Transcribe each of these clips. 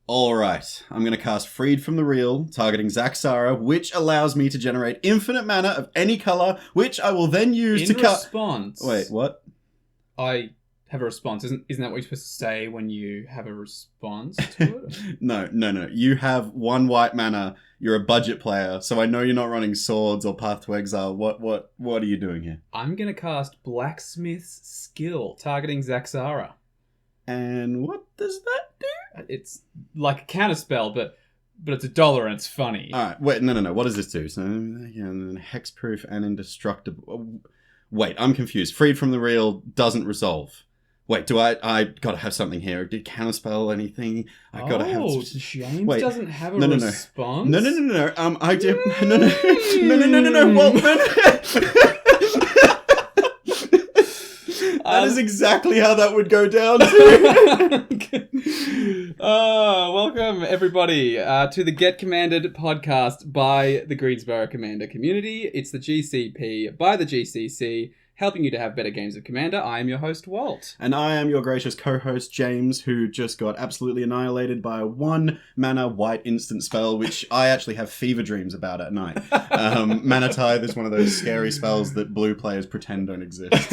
Alright, I'm going to cast Freed from the Real, targeting Zaxara, which allows me to generate infinite mana of any colour, which I will then use to cut... response... Wait, what? I have a response. Isn't that what you're supposed to say when you have a response to it? No. You have 1 white mana, you're a budget player, so I know you're not running Swords or Path to Exile. What are you doing here? I'm going to cast Blacksmith's Skill, targeting Zaxara. And what does that do? It's like a counterspell, but it's $1 and it's funny. Alright, wait, no. What does this do? So, hexproof and indestructible. Wait, I'm confused. Freed from the Real doesn't resolve. Wait, do I gotta have something here? Did counterspell anything? I gotta have... James doesn't have a response? No. I did... No. Waltman! That is exactly how that would go down too. Welcome everybody to the Get Commanded podcast by the Greensboro Commander community. It's the GCP by the GCC, helping you to have better games of Commander. I am your host, Walt. And I am your gracious co-host, James, who just got absolutely annihilated by a 1 mana white instant spell, which I actually have fever dreams about at night. Mana Tithe is one of those scary spells that blue players pretend don't exist.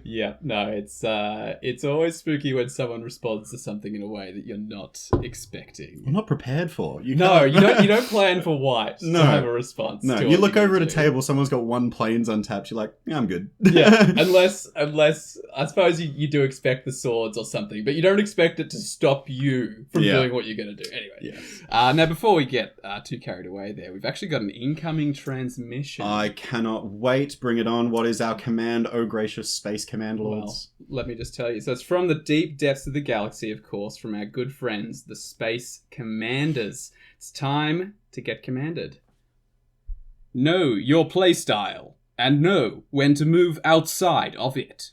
Yeah, no, it's always spooky when someone responds to something in a way that you're not expecting. I'm not prepared for. You don't plan for white to have a response. No, you look over at a table, someone's got 1 plains untapped, you're like, yeah, I'm good. Yeah, unless I suppose you do expect the swords or something, but you don't expect it to stop you from doing what you're going to do. Anyway, now before we get too carried away there, we've actually got an incoming transmission. I cannot wait. Bring it on. What is our command, oh gracious space command lords? Well, let me just tell you. So it's from the deep depths of the galaxy, of course, from our good friends, the Space Commanders. It's time to get commanded. Know your playstyle. And know when to move outside of it.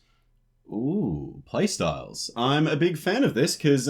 Ooh, Playstyles. I'm a big fan of this because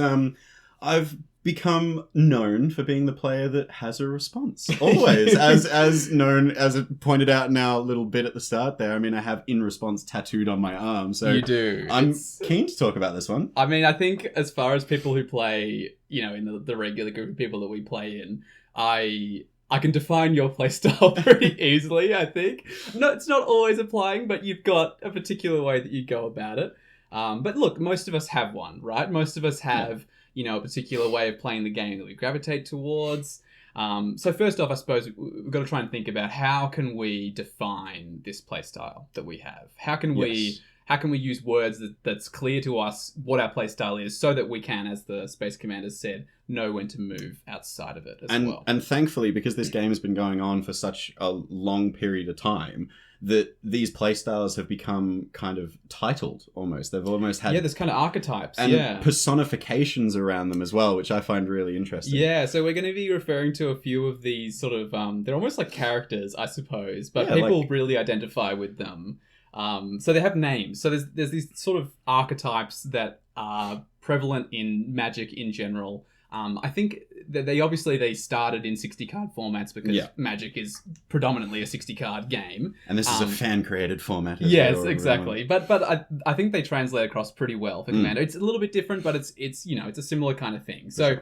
I've become known for being the player that has a response. Always. as known, as it pointed out in our little bit at the start there, I mean, I have in response tattooed on my arm. So you do. I'm keen to talk about this one. I mean, I think as far as people who play, in the regular group of people that we play in, I can define your playstyle pretty easily, I think. No, it's not always applying, but you've got a particular way that you go about it. But look, most of us have one, right? Most of us have, a particular way of playing the game that we gravitate towards. So first off, I suppose we've got to try and think about how can we define this playstyle that we have? How can we use words that's clear to us what our playstyle is so that we can, as the Space Commanders said, know when to move outside of it as well. And thankfully, because this game has been going on for such a long period of time, that these playstyles have become kind of titled almost. They've almost had... Yeah, there's kind of archetypes, and personifications around them as well, which I find really interesting. Yeah, so we're going to be referring to a few of these sort of... they're almost like characters, I suppose, but people really identify with them. So they have names. So there's these sort of archetypes that are prevalent in Magic in general. I think that they started in 60-card formats because Magic is predominantly a 60-card game. And this is a fan-created format. Yes, exactly. But I think they translate across pretty well for Commander. It's a little bit different, but it's a similar kind of thing. So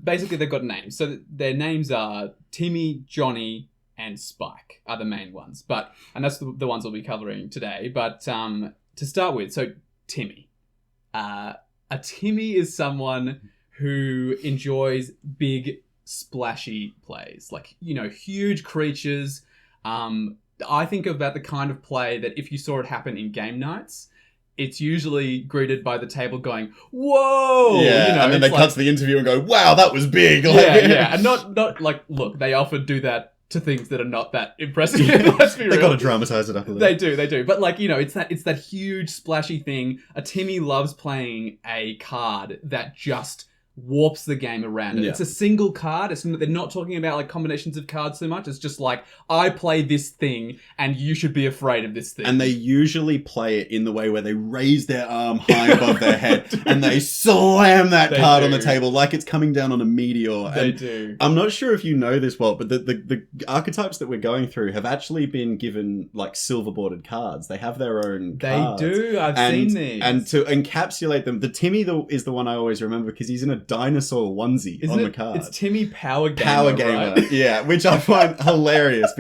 basically they've got names. So their names are Timmy, Johnny, and Spike are the main ones. And that's the ones we'll be covering today. But to start with, so Timmy. A Timmy is someone who enjoys big, splashy plays. Like, huge creatures. I think about the kind of play that if you saw it happen in game nights, it's usually greeted by the table going, whoa! Yeah, and then they cut to the interview and go, wow, that was big! Yeah. And not like, look, they often do that to things that are not that impressive. Let's be real. They got to dramatize it up a little. They do. But it's that huge splashy thing. A Timmy loves playing a card that just warps the game around it. Yeah. It's a single card. They're not talking about like combinations of cards so much. It's just like, I play this thing and you should be afraid of this thing. And they usually play it in the way where they raise their arm high above their head and they slam that card on the table like it's coming down on a meteor. They do. I'm not sure if you know this, Walt, but the archetypes that we're going through have actually been given like silver bordered cards. They have their own cards. They do. I've seen these. And to encapsulate them, the Timmy is the one I always remember because he's in a dinosaur onesie Isn't on it? the card. It's Timmy Power Gamer. Power Gamer, right? yeah, which I find hilarious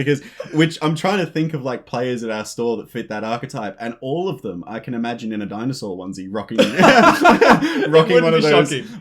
which I'm trying to think of like players at our store that fit that archetype, and all of them I can imagine in a dinosaur onesie rocking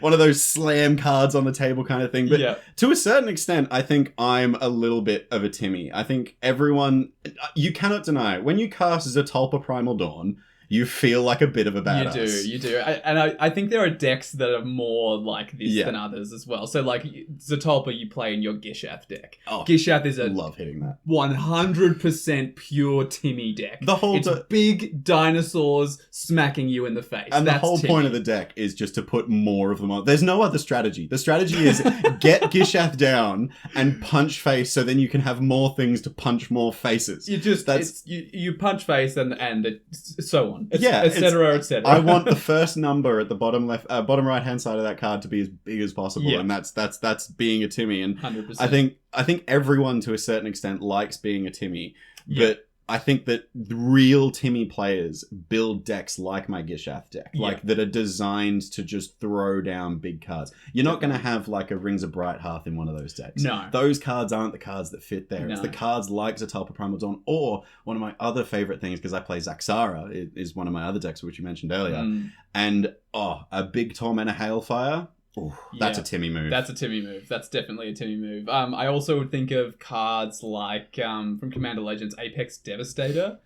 one of those slam cards on the table kind of thing. But to a certain extent, I think I'm a little bit of a Timmy. I think everyone, you cannot deny, when you cast Zatulpa Primal Dawn, you feel like a bit of a badass. You do. I think there are decks that are more like this than others as well. So like Zatulpa, you play in your Gishath deck. Oh, Gishath is love hitting that 100% pure Timmy deck. It's big dinosaurs smacking you in the face. And that's the whole Timmy. point of the deck is just to put more of them on. There's no other strategy. The strategy is get Gishath down and punch face, so then you can have more things to punch more faces. You punch face and so on. Etc. etc. I want the first number at the bottom right hand side of that card to be as big as possible, and that's being a Timmy. And 100%. I think everyone to a certain extent likes being a Timmy, but I think that the real Timmy players build decks like my Gishath deck, like that are designed to just throw down big cards. You're not going to have like a Rings of Bright Hearth in one of those decks. No. Those cards aren't the cards that fit there. No. It's the cards like Zatulpa Primal Dawn, or one of my other favorite things, because I play Zaxara, is one of my other decks, which you mentioned earlier. And, a big Tormentor Hailfire. Ooh, that's a Timmy move. That's a Timmy move. That's definitely a Timmy move. I also would think of cards like from Commander Legends, Apex Devastator.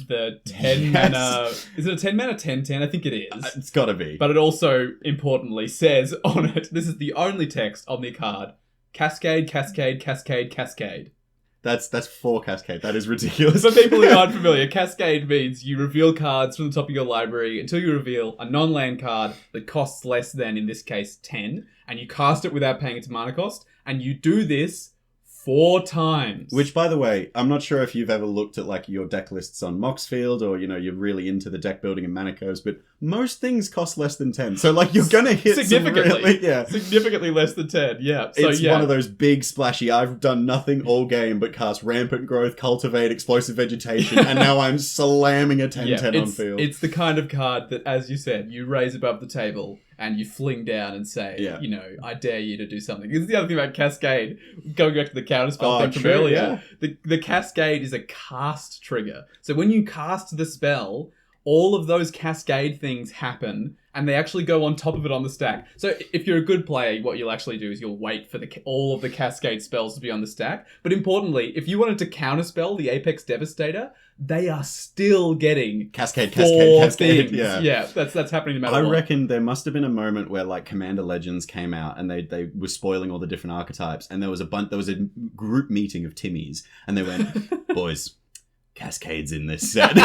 The 10 mana... Is it a 10 mana 10/10? I think it is. It's gotta be. But it also, importantly, says on it, this is the only text on the card, Cascade, Cascade, Cascade, Cascade. That's 4 Cascade. That is ridiculous. For people who aren't familiar, Cascade means you reveal cards from the top of your library until you reveal a non-land card that costs less than, in this case, 10, and you cast it without paying its mana cost, and you do this 4 times. Which, by the way, I'm not sure if you've ever looked at like your deck lists on Moxfield, or you're really into the deck building and mana curves, but most things cost less than 10. So like you're gonna hit significantly less than 10. Yeah. So it's one of those big splashy, I've done nothing all game but cast Rampant Growth, Cultivate, Explosive Vegetation, and now I'm slamming a 10/10 on field. It's the kind of card that, as you said, you raise above the table and you fling down and say, I dare you to do something. This is the other thing about Cascade, going back to the counterspell thing from earlier. Yeah. The Cascade is a cast trigger. So when you cast the spell, all of those Cascade things happen, and they actually go on top of it on the stack. So if you're a good player, what you'll actually do is you'll wait for all of the Cascade spells to be on the stack. But importantly, if you wanted to counterspell the Apex Devastator, they are still getting Cascade. Things. Yeah, that's happening no matter what. I reckon there must have been a moment where like Commander Legends came out and they were spoiling all the different archetypes, and there was a group meeting of Timmies, and they went, boys, Cascade's in this set.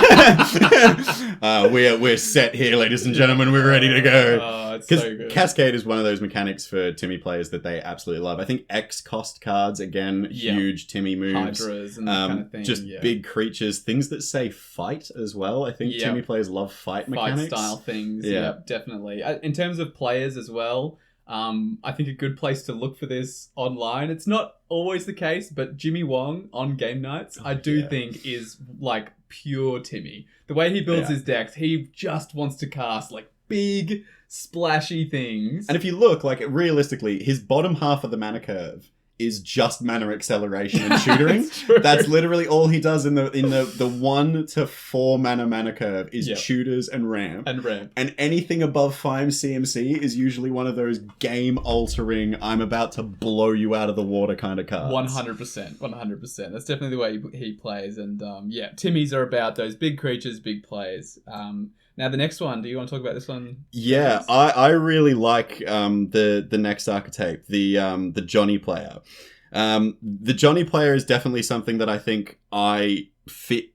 We're set here, ladies and gentlemen. We're ready to go. Oh, it's so good. Cascade is one of those mechanics for Timmy players that they absolutely love. I think X cost cards, again, huge Timmy moves. Hydras and that kind of thing. Just big creatures, things that say fight as well. I think Timmy players love fight mechanics. Fight style things. Yeah, definitely. In terms of players as well, I think a good place to look for this online, it's not always the case, but Jimmy Wong on game nights, I do think is like pure Timmy. The way he builds his decks, he just wants to cast like big, splashy things. And if you look, like realistically, his bottom half of the mana curve is just mana acceleration and tutoring. That's literally all he does in the 1 to 4 mana curve is tutors and ramp. And anything above 5 CMC is usually one of those game altering, I'm about to blow you out of the water kind of cards. 100%. That's definitely the way he plays. And Timmies are about those big creatures, big plays. Now the next one, do you want to talk about this one? Yeah, I really like the next archetype, the Johnny player. The Johnny player is definitely something that I think I fit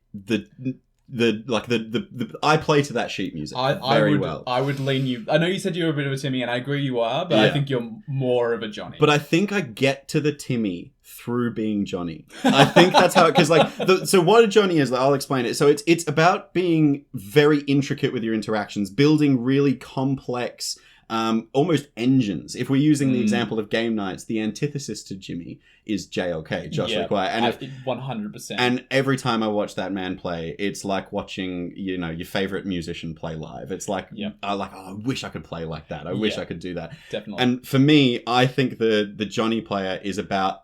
I play to that sheet music very well. I would lean you. I know you said you were a bit of a Timmy, and I agree you are, but I think you're more of a Johnny. But I think I get to the Timmy through being Johnny. I think that's how, because so what a Johnny is, I'll explain it. So it's about being very intricate with your interactions, building really complex almost engines. If we're using the example of game nights, the antithesis to Jimmy is JLK, Josh Lee Kwai. And 100%. And every time I watch that man play, it's like watching, your favorite musician play live. It's like, I wish I could play like that. I wish I could do that. Definitely. And for me, I think the Johnny player is about...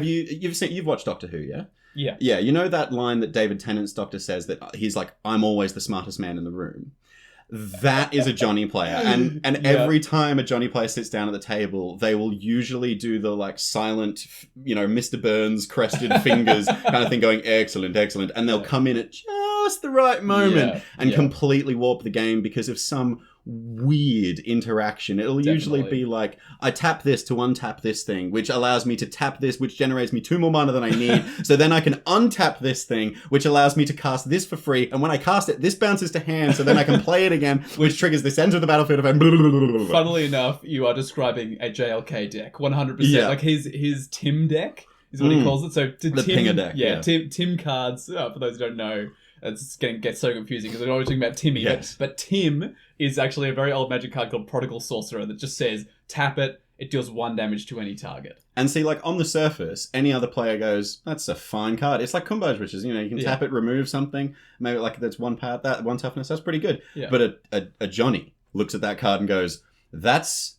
You've watched Doctor Who, yeah? Yeah. Yeah, you know that line that David Tennant's doctor says that he's like, I'm always the smartest man in the room? That is a Johnny player. And every time a Johnny player sits down at the table, they will usually do the like silent, Mr. Burns crested fingers kind of thing going, excellent, excellent. And they'll come in at just the right moment and completely warp the game because of some weird interaction. It'll usually be like, I tap this to untap this thing, which allows me to tap this, which generates me 2 more mana than I need. So then I can untap this thing, which allows me to cast this for free. And when I cast it, this bounces to hand, so then I can play it again, which triggers this enter the battlefield event. Funnily enough, you are describing a JLK deck, 100%. Yeah. Like his Tim deck is what he calls it. So the Tim, Pinger deck. Yeah. Tim cards, for those who don't know, it's going to get so confusing because we're always talking about Timmy. Yes. But Tim is actually a very old Magic card called Prodigal Sorcerer that just says, tap it, it deals 1 damage to any target. And see, like, on the surface, any other player goes, that's a fine card. It's like Combos, which is, you can tap it, remove something. Maybe, like, that's 1 power, that 1 toughness. That's pretty good. Yeah. But a Johnny looks at that card and goes, that's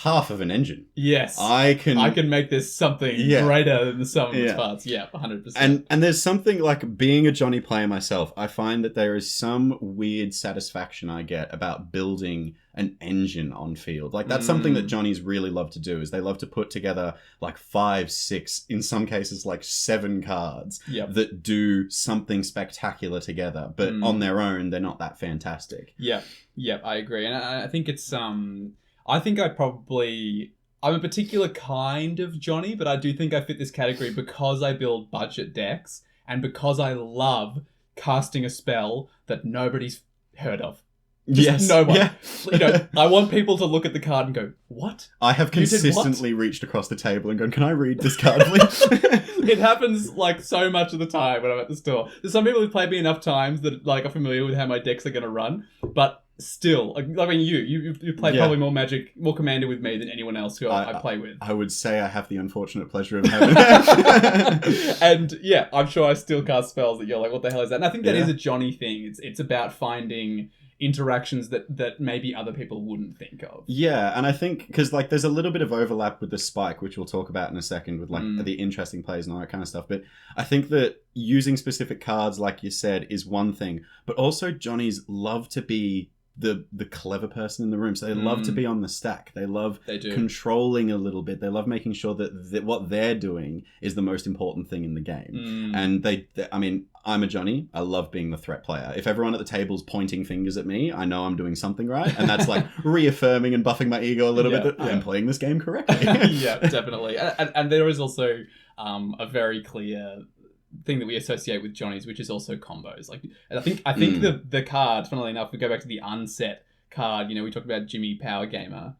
half of an engine. Yes. I can make this something greater than the sum of its parts. Yeah, 100%. And there's something like being a Johnny player myself, I find that there is some weird satisfaction I get about building an engine on field. Like that's something that Johnnies really love to do, is they love to put together like 5, 6, in some cases like 7 cards that do something spectacular together, but on their own they're not that fantastic. Yeah, I agree. And I think it's I think I'm a particular kind of Johnny, but I do think I fit this category because I build budget decks and because I love casting a spell that nobody's heard of. Just no one. Yeah. I want people to look at the card and go, what? I have consistently reached across the table and gone, can I read this card, please? It happens like so much of the time when I'm at the store. There's some people who've played me enough times that like are familiar with how my decks are going to run, but still, I mean, you play probably more Magic, more Commander with me than anyone else who I play with. I would say I have the unfortunate pleasure of having that. And yeah, I'm sure I still cast spells that you're like, what the hell is that? And I think that is a Johnny thing. It's about finding interactions that maybe other people wouldn't think of. Yeah, and I think, because like there's a little bit of overlap with the Spike, which we'll talk about in a second, with like the interesting plays and all that kind of stuff, but I think that using specific cards, like you said, is one thing, but also Johnnies love to be the clever person in the room. So they love to be on the stack. They love controlling a little bit. They love making sure that what they're doing is the most important thing in the game. And I mean, I'm a Johnny. I love being the threat player. If everyone at the table's pointing fingers at me, I know I'm doing something right. And that's like reaffirming and buffing my ego a little bit that I'm playing this game correctly. Yeah, definitely. And there is also a very clear thing that we associate with Johnnies, which is also combos. Like, I think the card, funnily enough, we go back to the unset card. We talked about Timmy Power Gamer.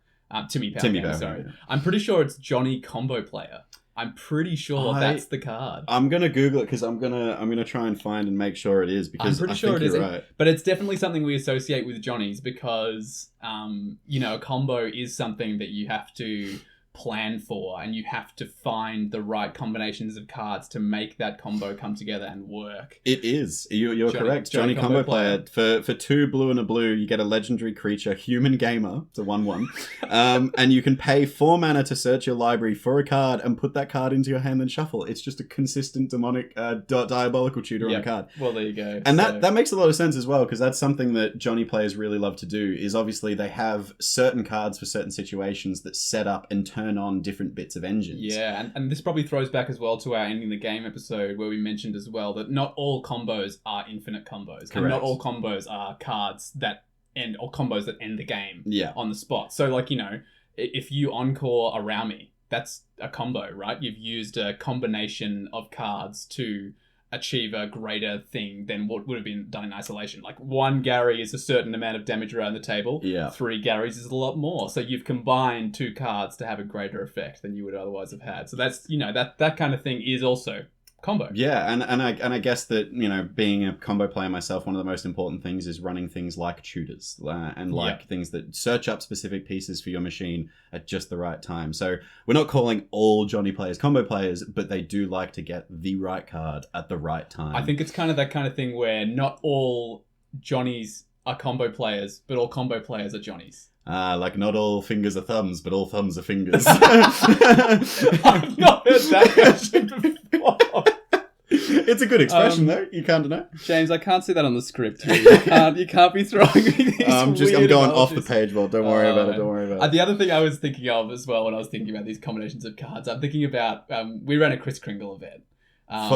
Sorry. I'm pretty sure it's Johnny Combo Player. I'm pretty sure that's the card. I'm gonna Google it because I'm gonna try and find and make sure it is, because I'm pretty sure it is. Right. But it's definitely something we associate with Johnnies because a combo is something that you have to plan for, and you have to find the right combinations of cards to make that combo come together and work. It is. You're correct. Johnny Combo Player. For 2 blue and a blue, you get a legendary creature, Human Gamer. It's a 1/1. And you can pay 4 mana to search your library for a card and put that card into your hand and shuffle. It's just a consistent demonic diabolical tutor on a card. Well, there you go. And that makes a lot of sense as well, because that's something that Johnny players really love to do, is obviously they have certain cards for certain situations that set up and turn on different bits of engines. Yeah, and this probably throws back as well to our Ending the Game episode, where we mentioned as well that not all combos are infinite combos. Correct. And not all combos are cards that end, or combos that end the game on the spot. So like, if you encore a Raumi, that's a combo, right? You've used a combination of cards to achieve a greater thing than what would have been done in isolation. Like 1 Gary is a certain amount of damage around the table. 3 Garys is a lot more. So you've combined 2 cards to have a greater effect than you would otherwise have had. So that's, that kind of thing is also combo. Yeah, and I guess that, you know, being a combo player myself, one of the most important things is running things like tutors and like things that search up specific pieces for your machine at just the right time. So we're not calling all Johnny players combo players, but they do like to get the right card at the right time. I think it's kind of that kind of thing where not all Johnnies are combo players, but all combo players are Johnnies. Like not all fingers are thumbs, but all thumbs are fingers. I've not heard that version before. It's a good expression, though. You can't deny. James, I can't see that on the script. You can't be throwing me these I'm going analogies. off the page, Well, don't worry about it. Don't worry about it. The other thing I was thinking of as well when I was thinking about these combinations of cards, I'm thinking about we ran a Kris Kringle event.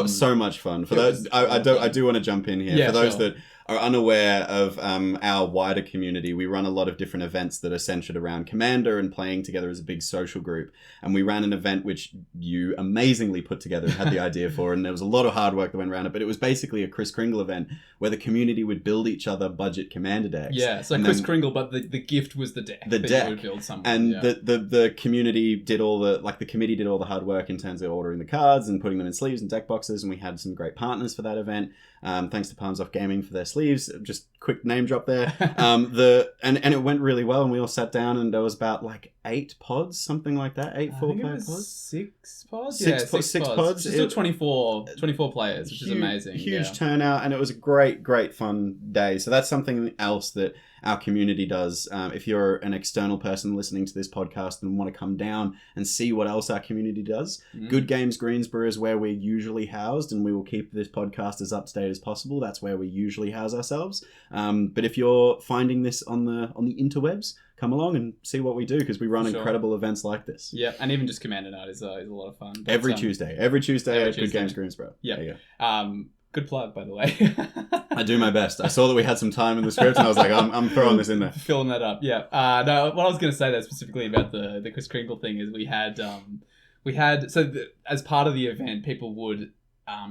So much fun. For those, I do want to jump in here. Yeah, for those that are unaware of our wider community, we run a lot of different events that are centered around Commander and playing together as a big social group. And we ran an event which you amazingly put together and had the idea for, and there was a lot of hard work that went around it, but it was basically a Kris Kringle event where the community would build each other budget Commander decks. Yeah, so Kris Kringle, but the gift was the deck. The deck. You would build somewhere. And the community did all the committee did all the hard work in terms of ordering the cards and putting them in sleeves and deck boxes, and we had some great partners for that event. Thanks to Palms Off Gaming for their sleeves. Just quick name drop there. And it went really well, and we all sat down, and there was about like 8 pods, something like that. 8 4-player pods. 6 pods. Six pods. Still 24 players, which is amazing. Huge turnout, and it was a great fun day. So that's something else that our community does. If you're an external person listening to this podcast and want to come down and see what else our community does, Good Games Greensboro is where we're usually housed, and we will keep this podcast as up to date as possible. That's where we usually house ourselves. But if you're finding this on the interwebs, come along and see what we do, because we run incredible events like this. Yeah, and even just Commander Night is a lot of fun. But, every Tuesday at Good Games Greensboro. Yeah. Good plug, by the way. I do my best. I saw that we had some time in the script, and I was like, I'm throwing this in there. Filling that up, yeah. No, what I was going to say there specifically about the Kris Kringle thing is we had as part of the event, people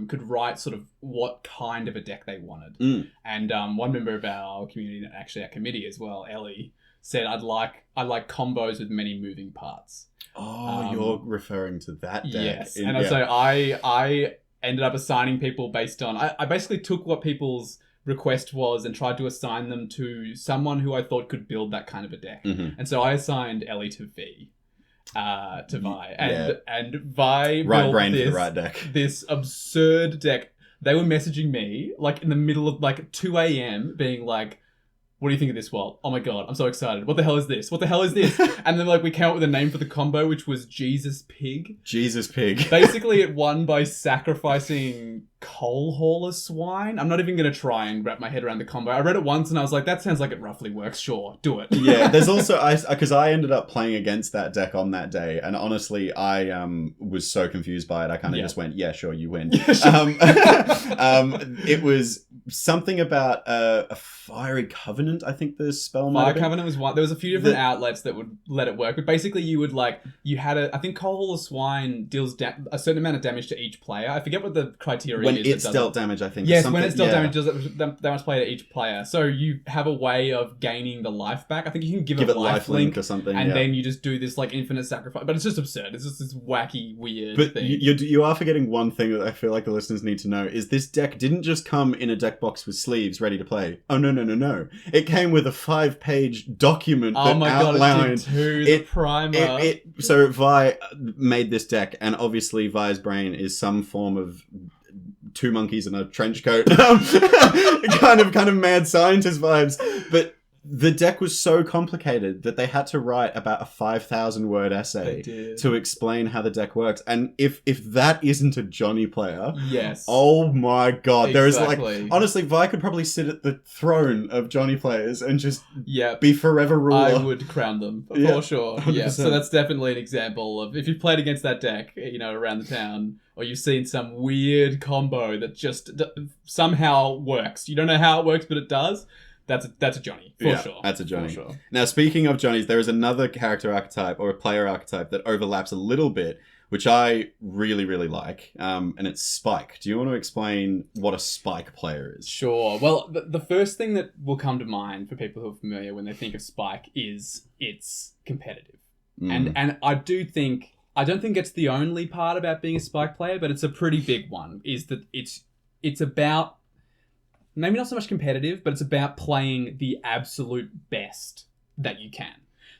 could write sort of what kind of a deck they wanted. And one member of our community, actually our committee as well, Ellie, said, I'd like combos with many moving parts. Oh, you're referring to that deck. Yes, so I ended up assigning people based on... I basically took what people's request was and tried to assign them to someone who I thought could build that kind of a deck. And so I assigned Ellie to Vi. And Vi right brain built for the right deck. This absurd deck. They were messaging me like in the middle of like 2 a.m. being like, what do you think of this, Walt? Oh my god, I'm so excited. What the hell is this? What the hell is this? And then like we came up with a name for the combo, which was Jesus Pig. Jesus Pig. Basically, it won by sacrificing coal hauler swine. I'm not even going to try and wrap my head around the combo. I read it once and I was like, that sounds like it roughly works. Sure, do it. Yeah, there's also, because I ended up playing against that deck on that day, and honestly, I was so confused by it. I kind of just went, yeah, sure, you win. It was something about a Fiery Covenant, I think the spell might Fire Covenant was one. There was a few different outlets that would let it work, but basically you had I think Coal Hauler Swine deals a certain amount of damage to each player. I forget what the criteria when is. When it's dealt damage, I think. Yes, when it's dealt damage, does that much play to each player. So you have a way of gaining the life back. I think you can give it life link or something, and then you just do this like infinite sacrifice. But it's just absurd. It's just this wacky, weird thing. But you are forgetting one thing that I feel like the listeners need to know, is this deck didn't just come in a deck box with sleeves ready to play. Oh, no. It came with a 5-page document that outlined... the primer. So Vi made this deck, and obviously Vi's brain is some form of 2 monkeys in a trench coat. kind of mad scientist vibes. But the deck was so complicated that they had to write about a 5,000-word essay to explain how the deck works. And if that isn't a Johnny player, yes, oh my god, exactly. There is like, honestly, Vi could probably sit at the throne of Johnny players and just be forever ruler. I would crown them for sure. 100%. Yeah, so that's definitely an example of if you've played against that deck, around the town, or you've seen some weird combo that just somehow works. You don't know how it works, but it does. That's a Johnny, for sure. That's a Johnny. For sure. Now, speaking of Johnnies, there is another character archetype or a player archetype that overlaps a little bit, which I really, really like, and it's Spike. Do you want to explain what a Spike player is? Sure. Well, the first thing that will come to mind for people who are familiar when they think of Spike is it's competitive. And I do think I don't think it's the only part about being a Spike player, but it's a pretty big one, is that it's about, maybe not so much competitive, but it's about playing the absolute best that you can.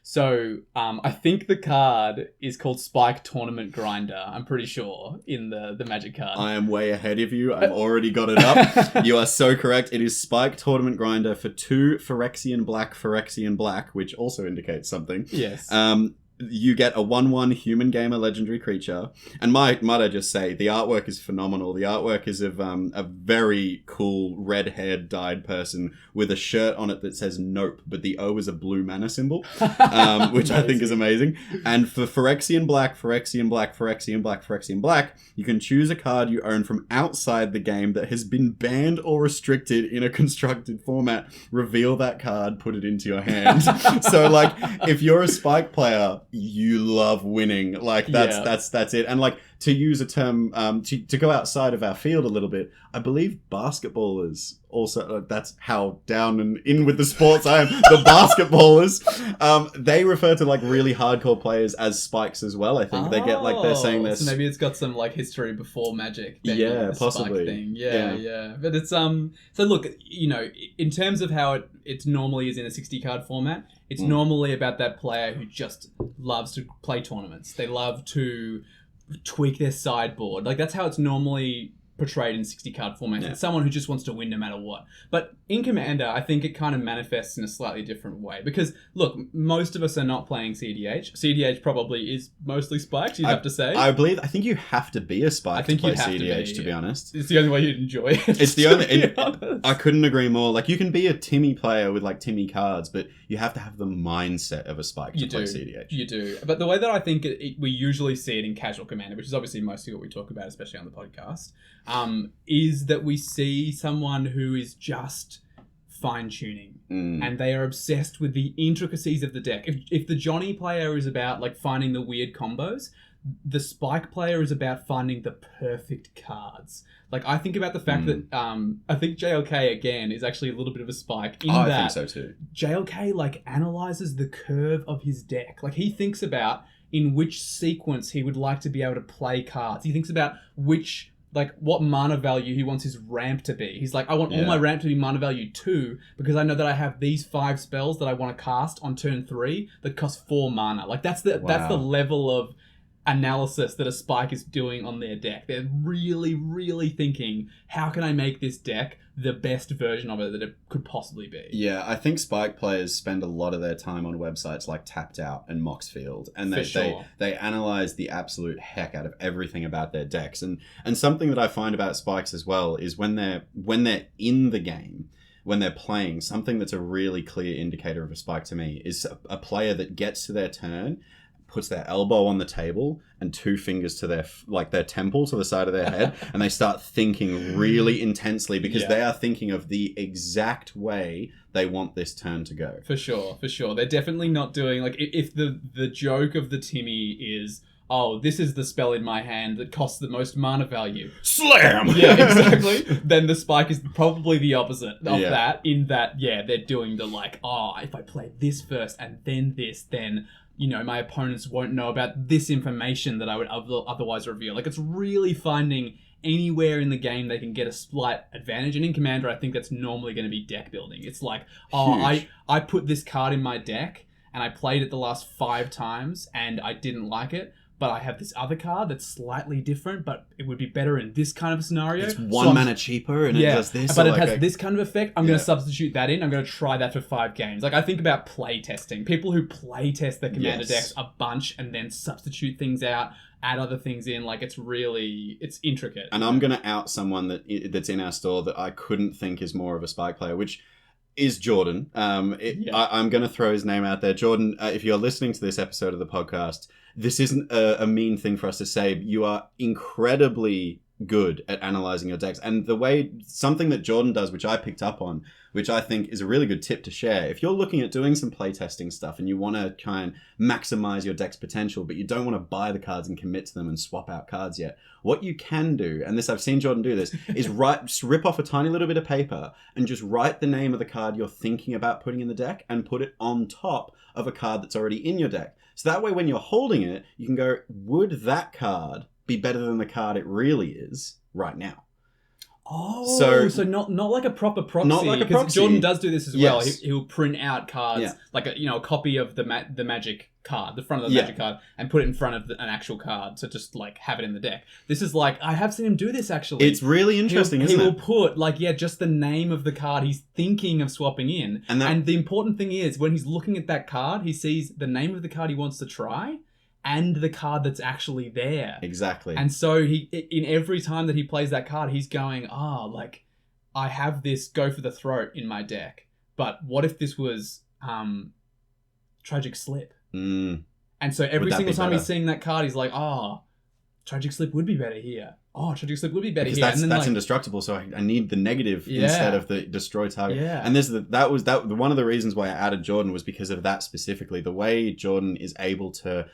So I think the card is called Spike Tournament Grinder. I'm pretty sure in the Magic card. I am way ahead of you. I've already got it up. You are so correct. It is Spike Tournament Grinder for 2 Phyrexian Black, which also indicates something. Yes. You get a 1/1 human gamer legendary creature. And might I just say, the artwork is phenomenal. The artwork is of a very cool red-haired dyed person with a shirt on it that says Nope, but the O is a blue mana symbol, which I think is amazing. And for Phyrexian Black, you can choose a card you own from outside the game that has been banned or restricted in a constructed format. Reveal that card, put it into your hand. So, like, if you're a Spike player, you love winning. Like, that's it. And, like, to use a term, to go outside of our field a little bit, I believe basketballers also, that's how down and in with the sports I am. The basketballers, they refer to, like, really hardcore players as Spikes as well, I think. They get, like, they're saying this. So maybe it's got some, like, history before Magic. Yeah, possibly. Thing. Yeah. But it's, so look, you know, in terms of how it normally is in a 60 card format, it's normally about that player who just loves to play tournaments. They love to tweak their sideboard. Like, that's how it's normally portrayed in 60 card format. Yeah. It's someone who just wants to win no matter what. But in Commander, I think it kind of manifests in a slightly different way. Because, look, most of us are not playing CDH. CDH probably is mostly Spikes, you'd have to say. I think you have to be a Spike to play CDH, to be honest. It's the only way you'd enjoy it. It's the only... I couldn't agree more. Like, you can be a Timmy player with, like, Timmy cards, but you have to have the mindset of a Spike to play CDH. You do. But the way that I think we usually see it in casual Commander, which is obviously mostly what we talk about, especially on the podcast, is that we see someone who is just fine-tuning and they are obsessed with the intricacies of the deck. If the Johnny player is about, like, finding the weird combos, the Spike player is about finding the perfect cards. Like, I think about the fact that I think JLK, again, is actually a little bit of a Spike in that I think so too. JLK, like, analyzes the curve of his deck. Like, he thinks about in which sequence he would like to be able to play cards. He thinks about which... like, what mana value he wants his ramp to be. He's like, I want all my ramp to be mana value 2 because I know that I have these 5 spells that I want to cast on turn 3 that cost 4 mana. Like, that's the level of analysis that a Spike is doing on their deck. They're really, really thinking, how can I make this deck the best version of it that it could possibly be? Yeah, I think Spike players spend a lot of their time on websites like Tapped Out and Moxfield, and they analyze the absolute heck out of everything about their decks. And something that I find about Spikes as well is when they're in the game, when they're playing, something that's a really clear indicator of a Spike to me is a player that gets to their turn, puts their elbow on the table and 2 fingers to their temple to the side of their head, and they start thinking really intensely because they are thinking of the exact way they want this turn to go. For sure. They're definitely not doing, like, if the joke of the Timmy is, oh, this is the spell in my hand that costs the most mana value. Slam! Yeah, exactly. Then the Spike is probably the opposite of that, in that, they're doing the, like, oh, if I play this first and then this, then... you know, my opponents won't know about this information that I would otherwise reveal. Like, it's really finding anywhere in the game they can get a slight advantage. And in Commander, I think that's normally going to be deck building. It's like, I put this card in my deck and I played it the last 5 times and I didn't like it. But I have this other card that's slightly different, but it would be better in this kind of scenario. It's 1 mana cheaper and it does this. But it has this kind of effect. I'm going to substitute that in. I'm going to try that for 5 games. Like, I think about play testing. People who play test their Commander decks a bunch and then substitute things out, add other things in. Like, it's intricate. And I'm going to out someone that's in our store that I couldn't think is more of a Spike player, which is Jordan. I'm going to throw his name out there. Jordan, if you're listening to this episode of the podcast, this isn't a mean thing for us to say. You are incredibly good at analyzing your decks. And the way, something that Jordan does, which I picked up on, which I think is a really good tip to share. If you're looking at doing some playtesting stuff and you want to try and maximize your deck's potential, but you don't want to buy the cards and commit to them and swap out cards yet, what you can do, and this I've seen Jordan do this, is just rip off a tiny little bit of paper and just write the name of the card you're thinking about putting in the deck and put it on top of a card that's already in your deck. So that way when you're holding it, you can go, would that card be better than the card it really is right now? Oh, so not like a proper proxy. Not like a proxy. Jordan does do this as well. Yes. He'll print out cards, like a copy of the magic card, the front of the magic card, and put it in front of an actual card to just like have it in the deck. This is like, I have seen him do this actually. It's really interesting, isn't it? He will put just the name of the card he's thinking of swapping in. And the important thing is, when he's looking at that card, he sees the name of the card he wants to try and the card that's actually there. Exactly. And so in every time that he plays that card, he's going, I have this go for the throat in my deck, but what if this was Tragic Slip? And so every single time he's seeing that card, he's like, Tragic Slip would be better here. Tragic Slip would be better here. That's indestructible, so I need the negative instead of the destroy target. Yeah. And that was one of the reasons why I added Jordan, was because of that specifically. The way Jordan is able to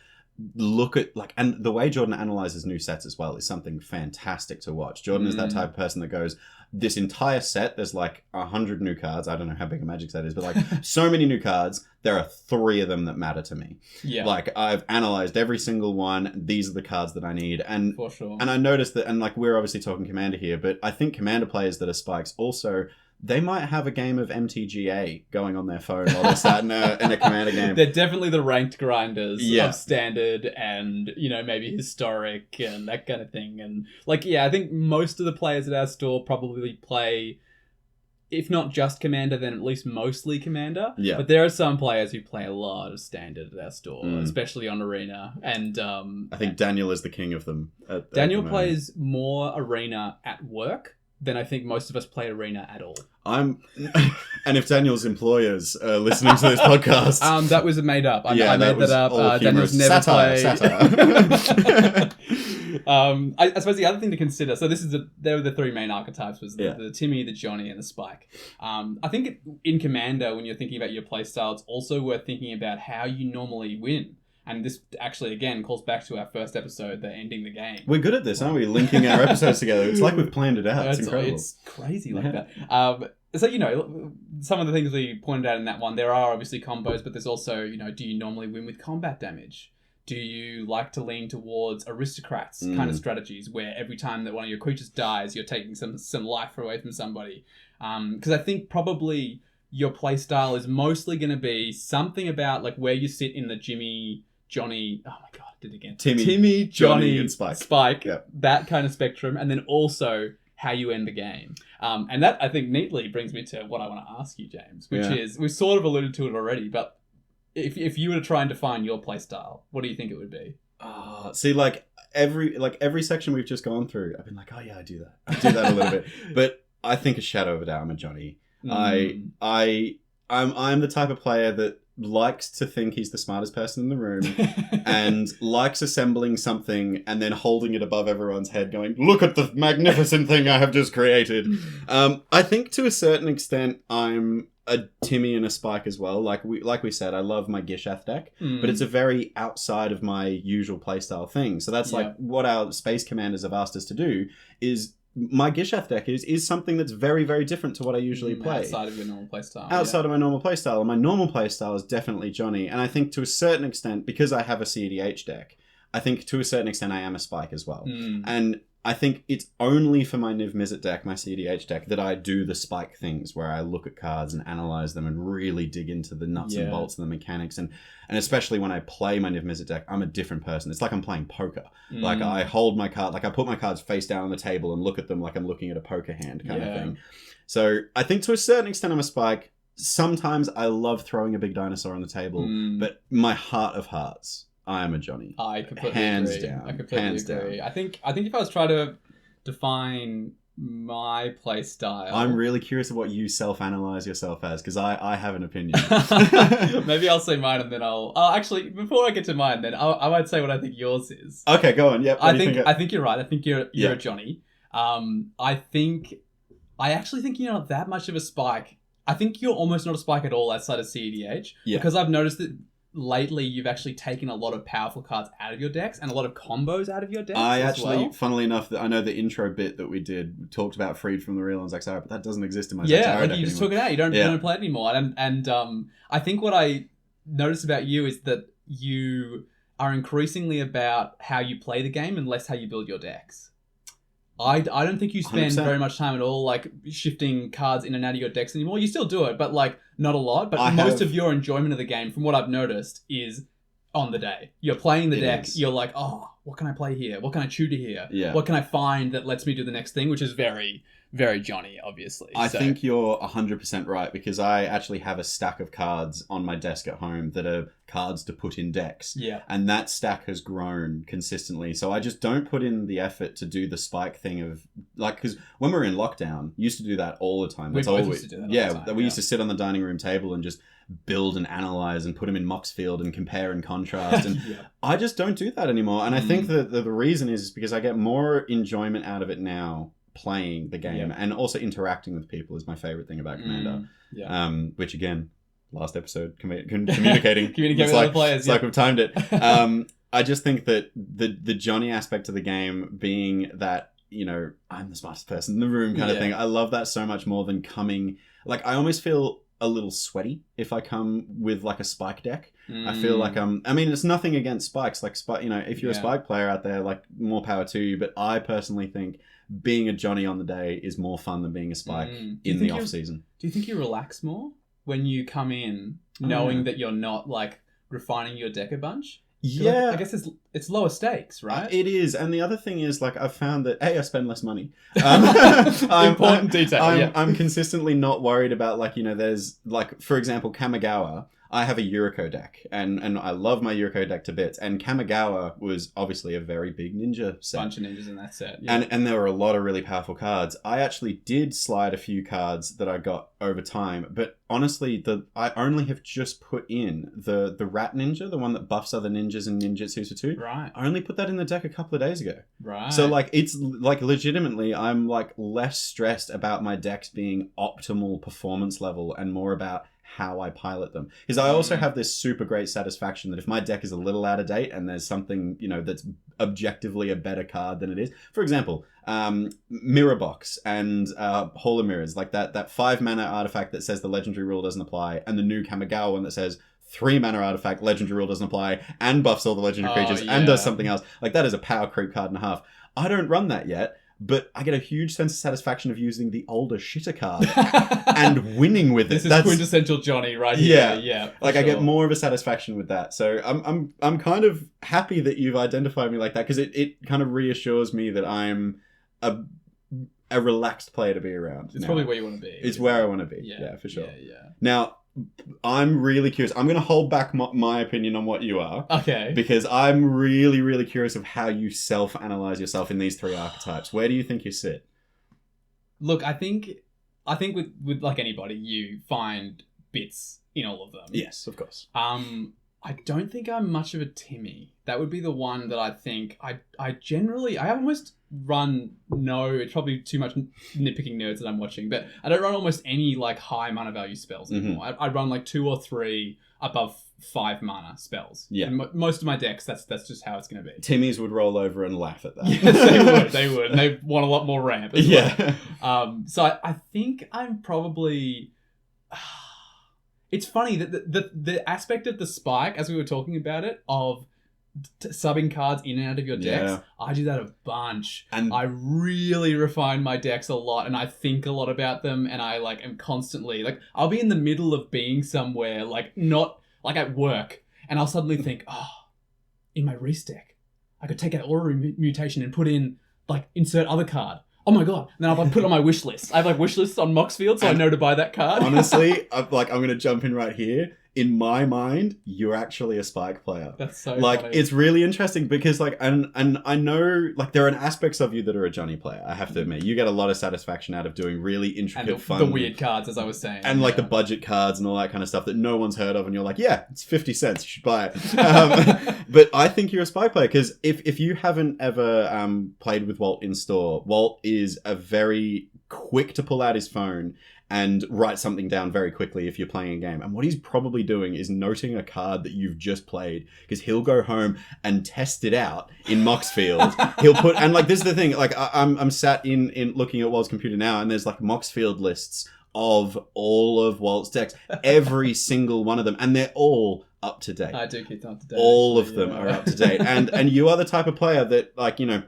look at and the way Jordan analyzes new sets as well is something fantastic to watch. Jordan is that type of person that goes, this entire set, there's 100 new cards. I don't know how big a Magic set is, but so many new cards. There are 3 of them that matter to me. Yeah. I've analyzed every single one. These are the cards that I need. And for sure. And I noticed that, and we're obviously talking Commander here, but I think Commander players that are spikes also, they might have a game of MTGA going on their phone while they're sat in a Commander game. They're definitely the ranked grinders of Standard and, maybe Historic and that kind of thing. And, I think most of the players at our store probably play, if not just Commander, then at least mostly Commander. Yeah. But there are some players who play a lot of Standard at our store, especially on Arena. And I think Daniel is the king of them. Daniel plays more Arena at work than I think most of us play Arena at all. And if Daniel's employers are listening to this podcast... that was made up. I made that up. Daniel's never played... Satire. I suppose the other thing to consider, so there were the 3 main archetypes, was the Timmy, the Johnny, and the Spike. I think in Commander, when you're thinking about your playstyle, it's also worth thinking about how you normally win. And this actually, again, calls back to our first episode, the ending the game. We're good at this, aren't we? Linking our episodes together. It's like we've planned it out. It's incredible. It's crazy like that. So, some of the things we pointed out in that one, there are obviously combos, but there's also, do you normally win with combat damage? Do you like to lean towards aristocrats kind of strategies where every time that one of your creatures dies, you're taking some life away from somebody? Because I think probably your playstyle is mostly going to be something about where you sit in the Johnny, oh my god, I did it again. Timmy, Johnny, and Spike, that kind of spectrum, and then also how you end the game. And that, I think, neatly brings me to what I want to ask you, James, which is, we've sort of alluded to it already, but if you were to try and define your playstyle, what do you think it would be? See, every section we've just gone through, I've been like, oh yeah, I do that. I do that a little bit. But I think a shadow of a doubt, I'm a Johnny. I'm the type of player that likes to think he's the smartest person in the room and likes assembling something and then holding it above everyone's head going, look at the magnificent thing I have just created. I think to a certain extent I'm a Timmy and a Spike as well. Like we said, I love my Gishath deck, but it's a very outside of my usual playstyle thing. So that's what our Space Commanders have asked us to do is my Gishath deck is something that's very, very different to what I usually play. Outside of your normal playstyle. Outside of my normal playstyle. And my normal playstyle is definitely Johnny. And I think to a certain extent, because I have a CDH deck, I think to a certain extent I am a Spike as well. And I think it's only for my Niv Mizzet deck, my CDH deck, that I do the Spike things where I look at cards and analyze them and really dig into the nuts and bolts of the mechanics. And especially when I play my Niv Mizzet deck, I'm a different person. It's like I'm playing poker. I hold my card, I put my cards face down on the table and look at them like I'm looking at a poker hand kind of thing. So I think to a certain extent I'm a Spike. Sometimes I love throwing a big dinosaur on the table, but my heart of hearts, I am a Johnny. I completely Hands agree. down. I completely agree. Down. I think if I was trying to define my play style, I'm really curious of what you self-analyze yourself as, because I have an opinion. Maybe I'll say mine and then actually, before I get to mine, then I might say what I think yours is. Okay, go on. Yep. I think you're right. I think you're a Johnny. I actually think you're not that much of a spike. I think you're almost not a spike at all outside of CEDH. Yeah. Because I've noticed that lately you've actually taken a lot of powerful cards out of your decks and a lot of combos out of your decks. I actually, funnily enough, I know the intro bit that we did talked about Freed from the Real and Zaxxara, but that doesn't exist in my Zaxxara like deck you just anymore. took it out. You don't play it anymore. And I think what I noticed about you is that you are increasingly about how you play the game and less how you build your decks. I don't think you spend 100%. very much time at all like shifting cards in and out of your decks anymore. You still do it, but like not a lot. But most of your enjoyment of the game, from what I've noticed, is on the day. You're playing the deck. You're like, oh, what can I play here? What can I tutor here? Yeah. What can I find that lets me do the next thing? Which is very, very Johnny, obviously. I think you're 100% right, because I actually have a stack of cards on my desk at home that are cards to put in decks. Yeah. And that stack has grown consistently. So I just don't put in the effort to do the spike thing of, like, because when we were in lockdown, used to do that all the time. We both used to do that all the time, we used to sit on the dining room table and just build and analyze and put them in Moxfield and compare and contrast. And I just don't do that anymore. And I think that the reason is because I get more enjoyment out of it now playing the game, and also interacting with people is my favorite thing about Commander. Which again, last episode, communicating. Communicate with other players. It's like we've timed it. I just think that the Johnny aspect of the game being that, you know, I'm the smartest person in the room kind of thing. I love that so much more than coming, like, I almost feel a little sweaty if I come with like a spike deck. I feel like I mean, it's nothing against spikes, like you know, if you're a spike player out there, like, more power to you, but I personally think being a Johnny on the day is more fun than being a spike in the off season. Do you think you relax more when you come in knowing that you're not like refining your deck a bunch? Yeah, I guess it's lower stakes, right? It is, and the other thing is, like, I've found that I spend less money. Important detail. I'm consistently not worried about, like, you know, there's, like, for example, Kamigawa. I have a Yuriko deck, and I love my Yuriko deck to bits. And Kamigawa was obviously a very big ninja set. Bunch of ninjas in that set. Yeah. And there were a lot of really powerful cards. I actually did slide a few cards that I got over time, but honestly, I only have just put in the Rat Ninja, the one that buffs other ninjas and ninjutsus for 2. Right. I only put that in the deck a couple of days ago. Right. So, like, it's, like, legitimately, I'm, like, less stressed about my decks being optimal performance level and more about how I pilot them. Because I also have this super great satisfaction that if my deck is a little out of date and there's something, you know, that's objectively a better card than it is. For example, Mirror Box and Hall of Mirrors, like that 5 mana artifact that says the legendary rule doesn't apply, and the new Kamigawa one that says 3 mana artifact, legendary rule doesn't apply, and buffs all the legendary creatures and does something else. Like, that is a power creep card and a half. I don't run that yet, but I get a huge sense of satisfaction of using the older shitter card and winning with it. This is quintessential Johnny right here. Yeah. Like, I get more of a satisfaction with that. So I'm kind of happy that you've identified me like that, because it kind of reassures me that I'm a relaxed player to be around. It's probably where you want to be. It's where I want to be. Yeah, for sure. Yeah. Now, I'm really curious. I'm going to hold back my opinion on what you are. Okay. Because I'm really, really curious of how you self-analyze yourself in these 3 archetypes. Where do you think you sit? Look, I think with like anybody, you find bits in all of them. Yes, of course. I don't think I'm much of a Timmy. That would be the one that I think I almost run it's probably too much nitpicking nerds that I'm watching, but I don't run almost any like high mana value spells anymore. I run like 2 or 3 above 5 mana spells. Yeah. In most of my decks, that's just how it's going to be. Timmys would roll over and laugh at that. Yes, they would. And they want a lot more ramp as well. So I think I'm probably... It's funny that the aspect of the spike, as we were talking about it, of subbing cards in and out of your decks, I do that a bunch. And I really refine my decks a lot, and I think a lot about them, and I like am constantly like, I'll be in the middle of being somewhere, like not like at work, and I'll suddenly think, in my Reese deck, I could take out Aura Mutation and put in like insert other card. Oh my god! And then I'll put it on my wish list. I have like wish lists on Moxfield, so I know to buy that card. Honestly, I'm going to jump in right here. in my mind, you're actually a Spike player. That's so like funny. it's really interesting because like and I know like there are aspects of you that are a Johnny player. I have to admit, you get a lot of satisfaction out of doing really intricate, and fun, the weird cards, as I was saying, and like the budget cards and all that kind of stuff that no one's heard of, and you're like, yeah, it's 50 cents, you should buy it. But I think you're a Spike player because if you haven't ever played with Walt in store, Walt is a very quick to pull out his phone and write something down very quickly if you're playing a game. And what he's probably doing is noting a card that you've just played, because he'll go home and test it out in Moxfield. He'll put, and like, this is the thing, like I'm sat in looking at Walt's computer now, and there's like Moxfield lists of all of Walt's decks, every single one of them, and they're all up to date. I do keep them up to date. All of them are up to date. And you are the type of player that, like, you know,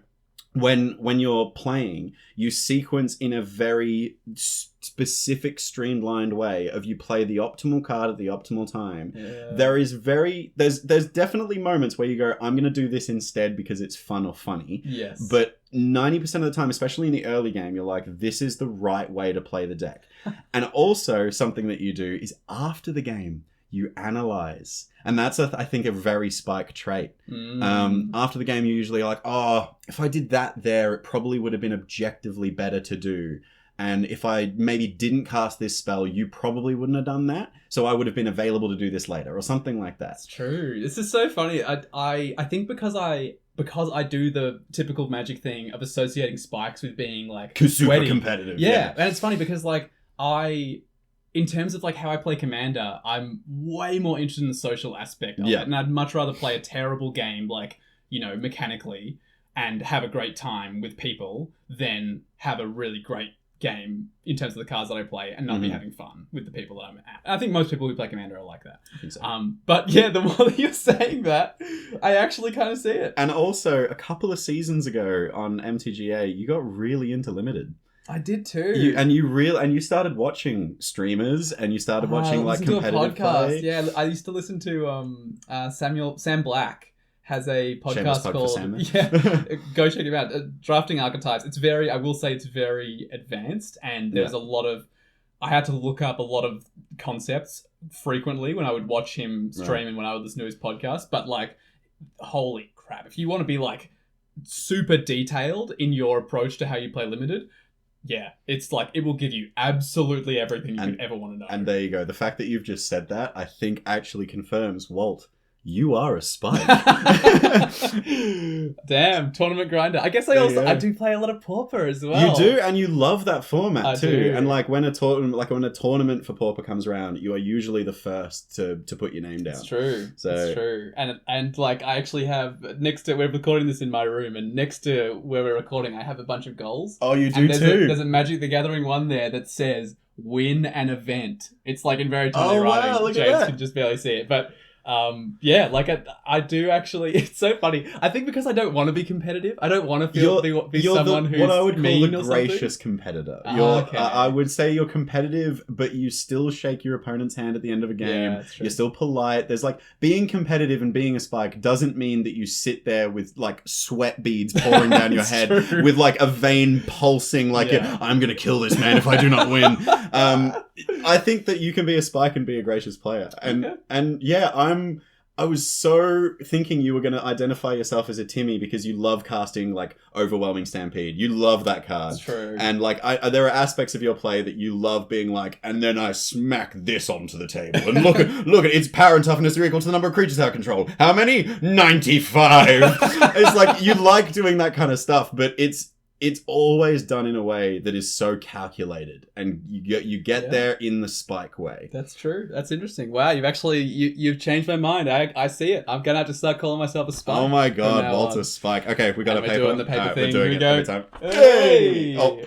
when you're playing, you sequence in a very specific, streamlined way of you play the optimal card at the optimal time. Yeah. There's definitely moments where you go, I'm going to do this instead because it's fun or funny. Yes. But 90% of the time, especially in the early game, you're like, this is the right way to play the deck. And also, something that you do is after the game, you analyze. And that's, I think, a very Spike trait. After the game, you're usually like, oh, if I did that there, it probably would have been objectively better to do. And if I maybe didn't cast this spell, you probably wouldn't have done that. So I would have been available to do this later, or something like that. That's true. This is so funny. I think because I do the typical Magic thing of associating Spikes with being like super competitive. Yeah. And it's funny because like in terms of like how I play Commander, I'm way more interested in the social aspect of it. And I'd much rather play a terrible game, like, you know, mechanically, and have a great time with people than have a really great game in terms of the cards that I play and not be having fun with the people that I'm at. I think most people who play Commander are like that. I think so. But yeah, the more that you're saying that, I actually kind of see it. And also, a couple of seasons ago on MTGA, you got really into Limited. I did too. You started watching streamers, and you started watching like competitive play. Yeah, I used to listen to Sam Black has a podcast called go check him out. Drafting Archetypes. It's very, I will say, it's very advanced, and there's a lot of. I had to look up a lot of concepts frequently when I would watch him stream and when I would listen to his podcast. But like, holy crap! If you want to be like super detailed in your approach to how you play Limited. Yeah, it's like, it will give you absolutely everything you could ever want to know. And there you go. The fact that you've just said that, I think actually confirms, Walt, you are a Spike. Damn, tournament grinder. I guess I do play a lot of Pauper as well. You do, and you love that format too. Do. And like when a tournament for Pauper comes around, you are usually the first to put your name down. It's true. So it's true. And like I actually have next to, we're recording this in my room, and next to where we're recording, I have a bunch of goals. Oh, you do too. There's a Magic the Gathering one there that says win an event. It's like in very tiny writing. Wow, look James at that. can just barely see it, but. Like I do actually. It's so funny. I think because I don't want to be competitive. I don't want to be someone who's what I would call mean a or gracious something. competitor. Okay. I would say you're competitive, but you still shake your opponent's hand at the end of a game. Yeah, that's true. You're still polite. There's like being competitive and being a Spike doesn't mean that you sit there with like sweat beads pouring down your head with like a vein pulsing like I'm gonna kill this man if I do not win. I think that you can be a Spike and be a gracious player. I was so thinking you were going to identify yourself as a Timmy because you love casting like Overwhelming Stampede. You love that card. That's true. And like there are aspects of your play that you love being like, and then I smack this onto the table. And look at its power and toughness are equal to the number of creatures I control. How many? 95. It's like you like doing that kind of stuff, but it's always done in a way that is so calculated, and you get there in the Spike way. That's true. That's interesting. Wow, you've changed my mind. I see it. I'm gonna have to start calling myself a Spike. Oh my god, Walter Spike. Okay, we got a paper. We're doing the paper thing. We're doing Here we it go. every time. Hey! Oh.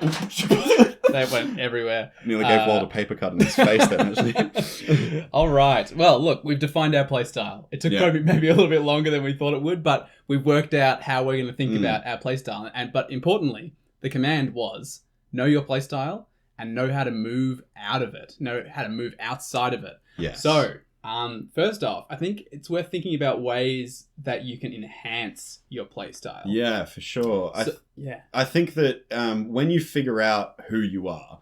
They went everywhere. Nearly gave Walt a paper cut in his face then, actually. All right. Well, look, we've defined our playstyle. It took maybe a little bit longer than we thought it would, but we've worked out how we're going to think about our playstyle. But importantly, the command was know your playstyle and know how to move out of it. Know how to move outside of it. Yes. So, first off, I think it's worth thinking about ways that you can enhance your playstyle. Yeah, for sure. So, I think that when you figure out who you are,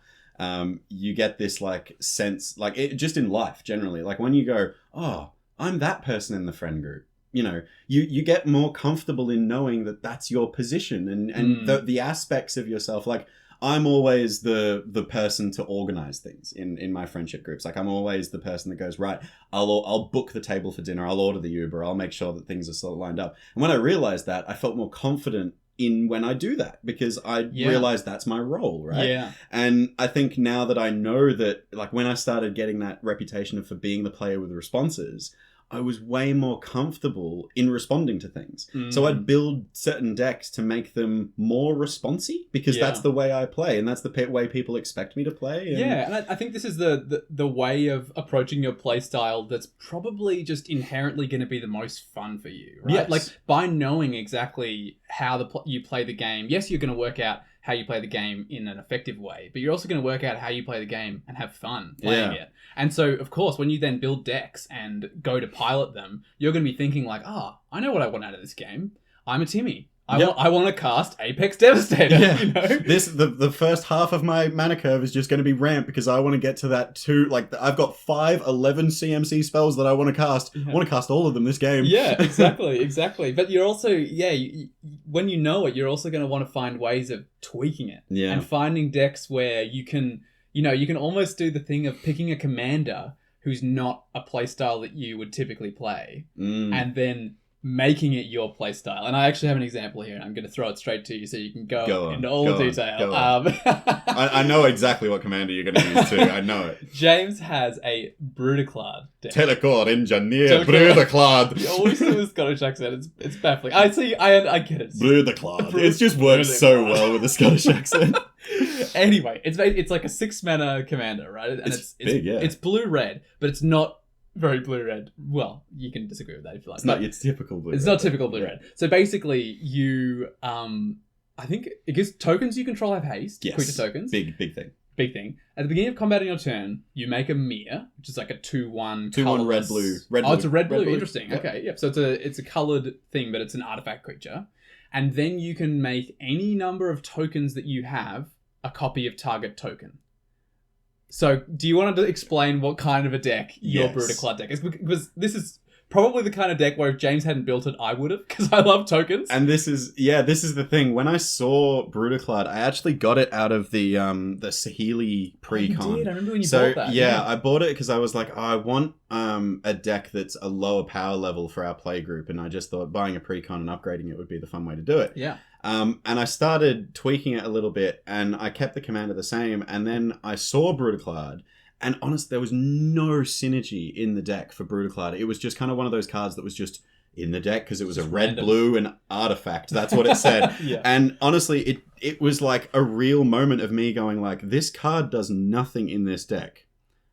you get this like sense, like it just in life generally, like when you go, oh, I'm that person in the friend group. You know, you get more comfortable in knowing that that's your position and the aspects of yourself. Like I'm always the person to organize things in my friendship groups. Like I'm always the person that goes, right, I'll book the table for dinner. I'll order the Uber. I'll make sure that things are sort of lined up. And when I realized that, I felt more confident in when I do that because I realized that's my role, right? Yeah. And I think now that I know that, like when I started getting that reputation for being the player with responses, I was way more comfortable in responding to things. So I'd build certain decks to make them more responsive because that's the way I play and that's the way people expect me to play. And... Yeah, and I think this is the way of approaching your play style that's probably just inherently going to be the most fun for you, right? Yes. Like by knowing exactly how you play the game, yes, you're going to work out how you play the game in an effective way, but you're also going to work out how you play the game and have fun playing it. And so, of course, when you then build decks and go to pilot them, you're going to be thinking like, I know what I want out of this game. I'm a Timmy. I want to cast Apex Devastator. Yeah. You know? The first half of my mana curve is just going to be ramp because I want to get to that 2. Like I've got 11 CMC spells that I want to cast. I want to cast all of them this game. Yeah, exactly. But you're also, when you know it, you're also going to want to find ways of tweaking it. Yeah. And finding decks where you can almost do the thing of picking a commander who's not a playstyle that you would typically play, and then making it your playstyle. And I actually have an example here, and I'm going to throw it straight to you so you can go into all the detail. I know exactly what commander you're going to use too. I know it. James has a Brutaclad deck. Telecor Engineer Brutaclad. You always do the Scottish accent. It's baffling. I see. I get it. Brutaclad. It's just worked so well with the Scottish accent. Anyway, it's like a 6 mana commander, right? And it's big, It's blue-red, but it's not very blue-red. Well, you can disagree with that if you like. It's not your typical blue-red. It's not typical blue-red. So basically, you... I think it gives tokens you control have haste. Yes. Creature tokens. Big thing. Big thing. At the beginning of combat on your turn, you make a mirror, which is like a 2/1 2/1 red-blue. It's a red-blue. Interesting. Yep. Okay, yep. So it's a coloured thing, but it's an artifact creature. And then you can make any number of tokens that you have a copy of target token. So, do you want to explain what kind of a deck your Brutaclad deck is? Because this is probably the kind of deck where if James hadn't built it, I would have, because I love tokens. And this is the thing. When I saw Brutaclad, I actually got it out of the Saheeli pre-con. You did. I remember when you bought that. Yeah, I bought it because I was like, I want a deck that's a lower power level for our play group, and I just thought buying a pre-con and upgrading it would be the fun way to do it. Yeah. And I started tweaking it a little bit, and I kept the commander the same, and then I saw Brutaclad, and honestly, there was no synergy in the deck for Brutaclad. It was just kind of one of those cards that was just in the deck because it was a red, blue, and artifact. That's what it said. Yeah. And honestly, it was like a real moment of me going like, this card does nothing in this deck.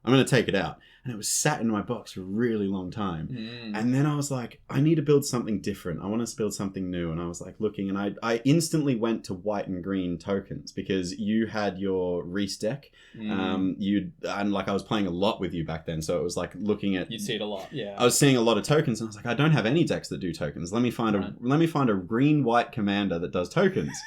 I'm going to take it out. And it was sat in my box for a really long time. And then I was like, I need to build something different. I want to build something new. And I was like looking, and I instantly went to white and green tokens because you had your Reese deck. And like I was playing a lot with you back then. So it was like looking at... You'd see it a lot, yeah. I was seeing a lot of tokens, and I was like, I don't have any decks that do tokens. Let me find a green-white commander that does tokens.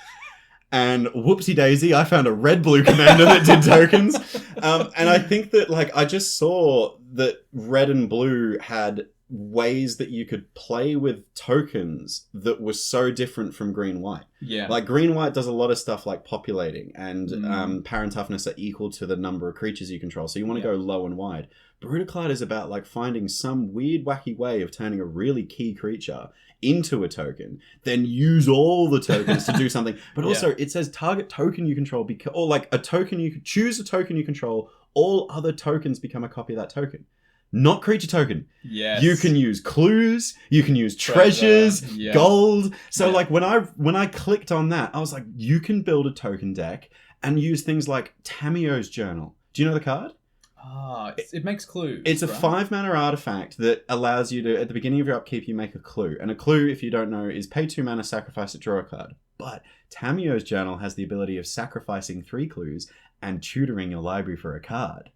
And whoopsie daisy, I found a red-blue commander that did tokens. And I think that, like, I just saw that red and blue had ways that you could play with tokens that were so different from green-white. Yeah. Like, green-white does a lot of stuff like populating, and power and toughness are equal to the number of creatures you control. So you want to go low and wide. Brutaclad is about, like, finding some weird, wacky way of turning a really key creature into a token, then use all the tokens to do something. But also, it says target token you control, or like a token you could choose a token you control, all other tokens become a copy of that token. Not creature token. Yes. You can use clues, you can use treasures, gold. So like when I clicked on that, I was like, you can build a token deck and use things like Tamiyo's Journal. Do you know the card? It makes clues. It's a 5-mana artifact that allows you to, at the beginning of your upkeep, you make a clue. And a clue, if you don't know, is pay 2 mana, sacrifice it, draw a card. But Tamiyo's Journal has the ability of sacrificing 3 clues and tutoring your library for a card.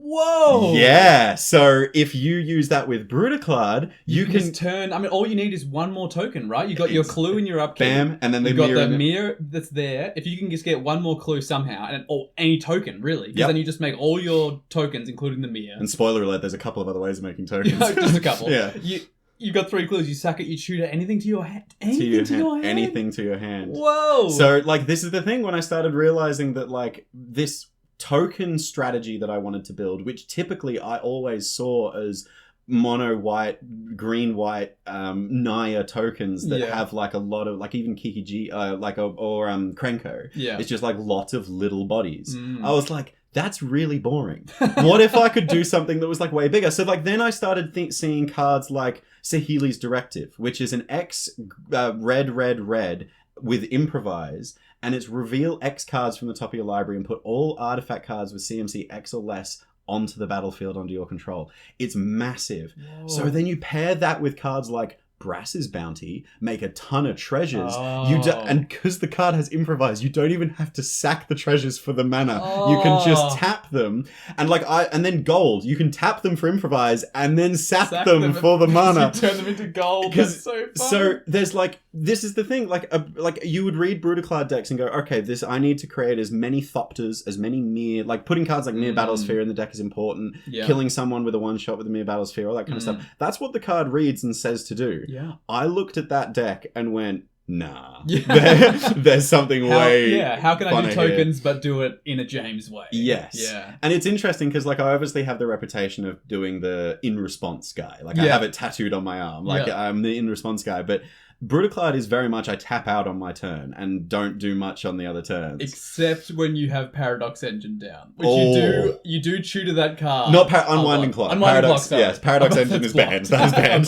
Whoa! Yeah, so if you use that with Brutaclad, you can just turn. I mean, all you need is one more token, right? You got your clue in your upkeep. Bam, and then you've got the mirror that's there. If you can just get one more clue somehow, or any token really, because then you just make all your tokens, including the mirror. And spoiler alert, there's a couple of other ways of making tokens. Just a couple. Yeah. You've got 3 clues. You sack it. You shoot it. Anything to your hand. Anything to your hand. Anything to your hand. Whoa! So like, this is the thing when I started realizing that like this token strategy that I wanted to build, which typically I always saw as mono white, green white, Naya tokens that have like a lot of like even Kiki G, or Krenko. Yeah, it's just like lots of little bodies. I was like, that's really boring. What if I could do something that was like way bigger? So like then I started seeing cards like Saheeli's Directive, which is an X red with improvise. And it's reveal X cards from the top of your library and put all artifact cards with CMC X or less onto the battlefield under your control. It's massive. Whoa. So then you pair that with cards like Brass's Bounty, make a ton of treasures. And because the card has improvise, you don't even have to sack the treasures for the mana. You can just tap them. And and then gold. You can tap them for improvise and then sack them for the mana. You turn them into gold. That's so fun. So there's this is the thing. Like you would read Brutaclad decks and go, okay, I need to create as many Thopters, as many Mere, like putting cards like Mere Battlesphere in the deck is important. Yeah. Killing someone with a one shot with a Mere Battlesphere, all that kind of stuff. That's what the card reads and says to do. Yeah. I looked at that deck and went, nah. Yeah. There's something how can I do tokens but do it in a James way? Yes. Yeah. And it's interesting because I obviously have the reputation of doing the in response guy. I have it tattooed on my arm. I'm the in response guy, but Brutaclad is very much I tap out on my turn and don't do much on the other turns. Except when you have Paradox Engine down. Which you do tutor that card. Not Unwinding Clock. Paradox, yes, Paradox Engine is banned. That's banned.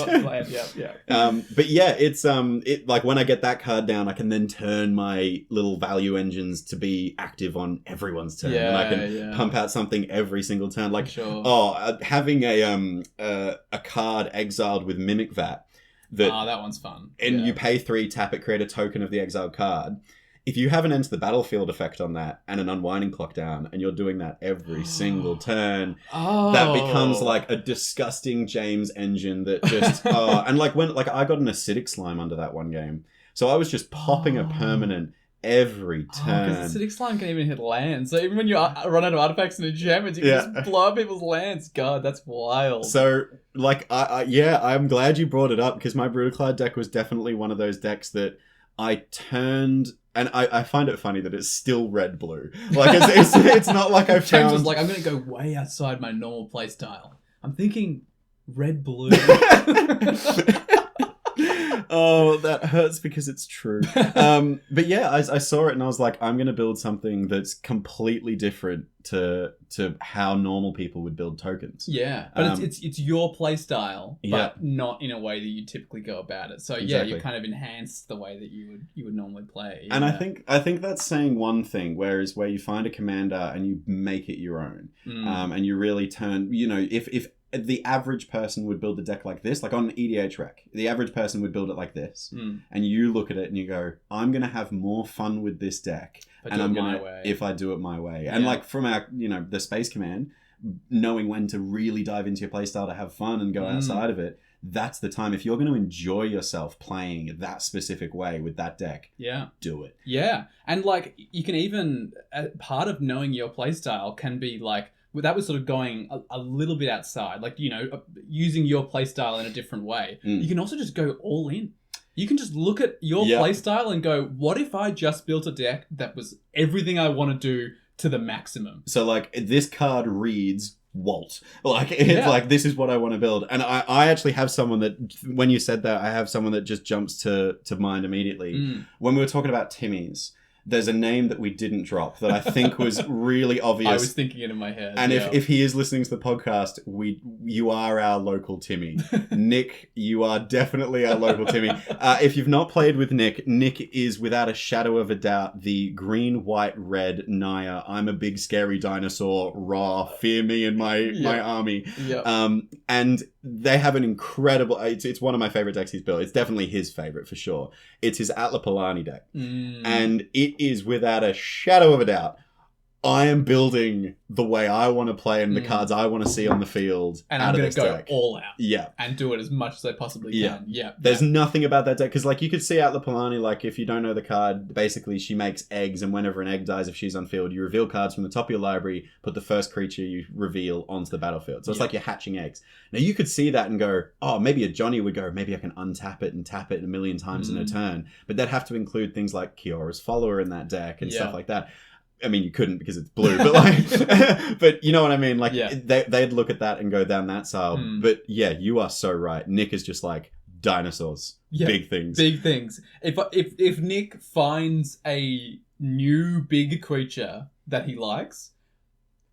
Yeah. But yeah, it's when I get that card down, I can then turn my little value engines to be active on everyone's turn. And I can pump out something every single turn. Having a card exiled with Mimic Vat. That one's fun. And you pay 3, tap it, create a token of the exiled card. If you have an enter the battlefield effect on that and an unwinding clock down, and you're doing that every single turn, that becomes like a disgusting James engine that just and when I got an acidic slime under that one game. So I was just popping a permanent every turn. Because acidic slime can even hit lands. So even when you run out of artifacts and enchantments, you can just blow up people's lands. God, that's wild. So, I'm glad you brought it up because my Brutaclad deck was definitely one of those decks that I turned, and I find it funny that it's still red-blue. It's not like I found... James was like, I'm going to go way outside my normal playstyle. I'm thinking red-blue. Oh, that hurts because it's true. But yeah, I saw it and I was like, I'm going to build something that's completely different to how normal people would build tokens. Yeah, but it's your play style, but not in a way that you typically go about it. So you kind of enhance the way that you would normally play. And I think that's saying one thing, whereas where you find a commander and you make it your own, and you really turn, if the average person would build a deck like this, like on an EDH rec, the average person would build it like this, and you look at it and you go, I'm going to have more fun with this deck, if I do it my way. And from our, the Space Command, knowing when to really dive into your playstyle to have fun and go outside of it, that's the time. If you're going to enjoy yourself playing that specific way with that deck, do it. Yeah. And you can even, part of knowing your playstyle can be that was sort of going a little bit outside, using your playstyle in a different way. You can also just go all in. You can just look at your playstyle and go, what if I just built a deck that was everything I want to do to the maximum? So this card reads Walt. This is what I want to build. And I actually have someone that, when you said that, I have someone that just jumps to mind immediately. When we were talking about Timmy's, there's a name that we didn't drop that I think was really obvious. I was thinking it in my head. And if he is listening to the podcast, you are our local Timmy. Nick, you are definitely our local Timmy. If you've not played with Nick is without a shadow of a doubt the green, white, red Naya. I'm a big scary dinosaur. Raw. Fear me and my army. And they have an incredible... It's one of my favorite decks he's built. It's definitely his favorite for sure. It's his Atla Palani deck. And it is without a shadow of a doubt I am building the way I want to play and the cards I want to see on the field. And I'm going to go all out. Yeah. And do it as much as I possibly can. Yeah. There's nothing about that deck. Because, like, you could see out the Polani, like, if you don't know the card, basically she makes eggs. And whenever an egg dies, if she's on field, you reveal cards from the top of your library, put the first creature you reveal onto the battlefield. So it's like you're hatching eggs. Now, you could see that and go, oh, maybe a Johnny would go, maybe I can untap it and tap it a million times in a turn. But they'd have to include things like Kiora's Follower in that deck and stuff like that. I mean, you couldn't because it's blue, but like, but you know what I mean? Like, they'd look at that and go down that style. But yeah, you are so right. Nick is just like dinosaurs, big things. Big things. If Nick finds a new big creature that he likes,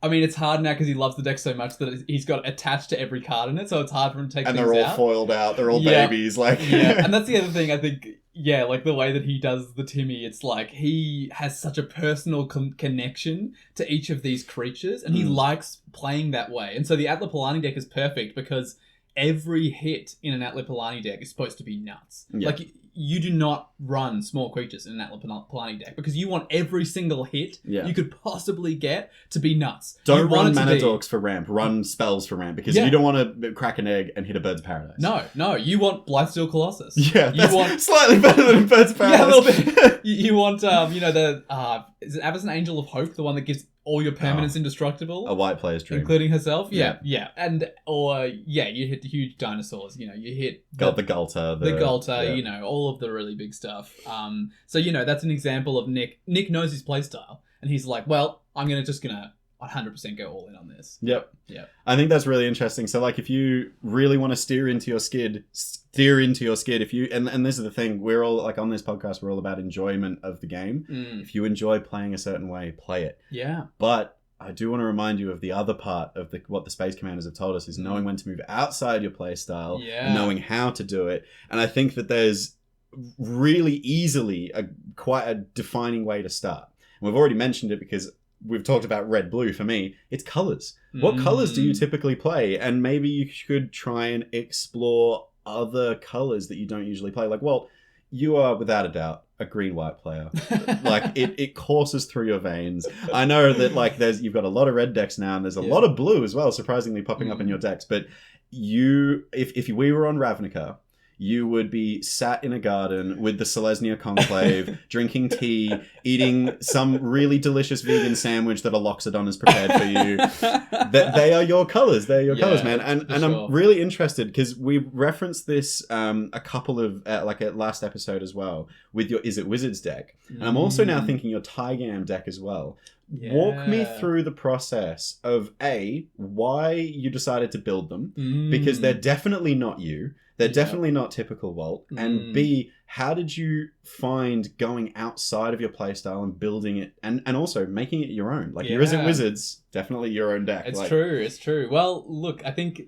I mean, it's hard now because he loves the deck so much that he's got attached to every card in it, so it's hard for him to take things out. And they're all foiled out. They're all babies. Like, and that's the other thing, I think, like the way that he does the Timmy, it's like he has such a personal connection to each of these creatures, and he likes playing that way. And so the Atla Palani deck is perfect because every hit in an Atla Palani deck is supposed to be nuts. Like, you do not run small creatures in an Atla Palani deck because you want every single hit you could possibly get to be nuts. Don't run mana dorks for ramp. Run spells for ramp because you don't want to crack an egg and hit a Bird's Paradise. No. You want Blightsteel Colossus. Yeah, you want slightly better than Bird's Paradise. Yeah, a little bit. You want, the is it Avacyn Angel of Hope, the one that gives all your permanents indestructible? A white player's dream. Including herself? Yeah. You hit the huge dinosaurs, you hit the Gulta. The Gulta, all of the really big stuff. So, that's an example of Nick. Nick knows his playstyle, and he's like, well, I'm just gonna 100% go all in on this. Yep. I think that's really interesting. So, like, if you really want to steer into your skid, if you, and this is the thing, we're all, like, on this podcast, we're all about enjoyment of the game. If you enjoy playing a certain way, play it. Yeah. But I do want to remind you of the other part of what the Space Commanders have told us is knowing when to move outside your play style and knowing how to do it. And I think that there's really easily quite a defining way to start. And we've already mentioned it because we've talked about red, blue. For me, it's colors. What colors do you typically play? And maybe you should try and explore other colors that you don't usually play. Like, Walt, you are without a doubt a green-white player. Like, it courses through your veins. I know that, like, you've got a lot of red decks now, and there's a lot of blue as well, surprisingly popping up in your decks. But if we were on Ravnica, you would be sat in a garden with the Selesnya Conclave, drinking tea, eating some really delicious vegan sandwich that a Loxodon has prepared for you. They are your colors. They're your colors, man. And I'm really interested because we referenced this a couple of, like, at last episode as well, with your Is It Wizards deck. And I'm also now thinking your Tygam deck as well. Yeah. Walk me through the process of why you decided to build them, because they're definitely not you. They're definitely not typical Walt. And B, how did you find going outside of your playstyle and building it and also making it your own? Like, your Is It Wizards, definitely your own deck. It's true. Well, look, I think,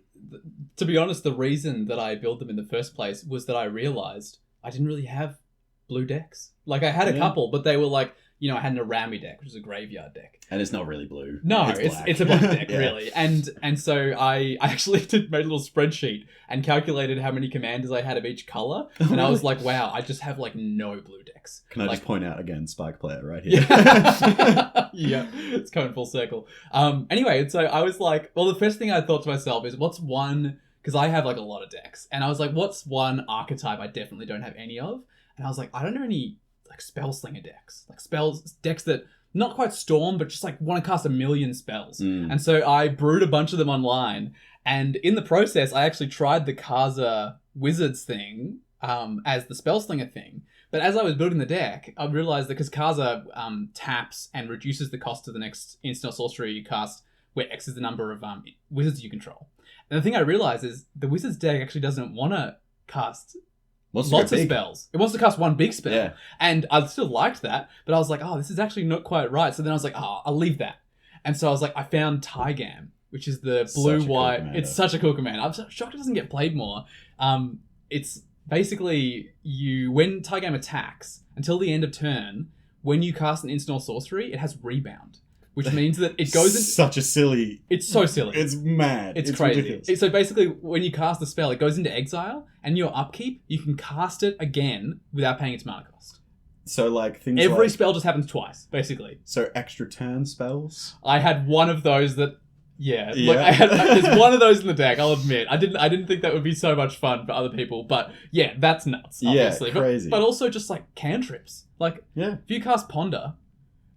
to be honest, the reason that I built them in the first place was that I realized I didn't really have blue decks. Like, I had a couple, but they were like, I had an Arami deck, which is a graveyard deck. And it's not really blue. No, it's a black deck, really. And so I actually made a little spreadsheet and calculated how many commanders I had of each color. And I was like, wow, I just have, like, no blue decks. Can I just point out again, Spike player right here? Yeah, it's coming full circle. Anyway, and so I was like, well, the first thing I thought to myself is, what's one, because I have, like, a lot of decks. And I was like, what's one archetype I definitely don't have any of? And I was like, I don't know any, like, spellslinger decks, like decks that not quite storm, but just, like, want to cast a million spells. And so I brewed a bunch of them online, and in the process I actually tried the Kaza Wizards thing as the spellslinger thing. But as I was building the deck, I realized that because Kaza taps and reduces the cost of the next instant or sorcery you cast, where X is the number of wizards you control. And the thing I realized is the Wizards deck actually doesn't want to cast lots of spells. It wants to cast one big spell. Yeah. And I still liked that, but I was like, oh, this is actually not quite right. So then I was like, oh, I'll leave that. And so I was like, I found Tygam, which is the blue-white. Cool, it's such a cool command. I'm shocked it doesn't get played more. It's basically when Tygam attacks, until the end of turn, when you cast an instant or sorcery, it has rebound. Which means that it goes into... Such a silly... It's so silly. It's mad. It's crazy. So basically, when you cast a spell, it goes into exile, and your upkeep, you can cast it again without paying its mana cost. So like things Every like... spell just happens twice, basically. So extra turn spells? I had one of those that... Yeah, Yeah. Look, there's one of those in the deck, I'll admit. I didn't think that would be so much fun for other people, but yeah, that's nuts, obviously. Yeah, crazy. But also just like cantrips. Like, Yeah. if you cast Ponder,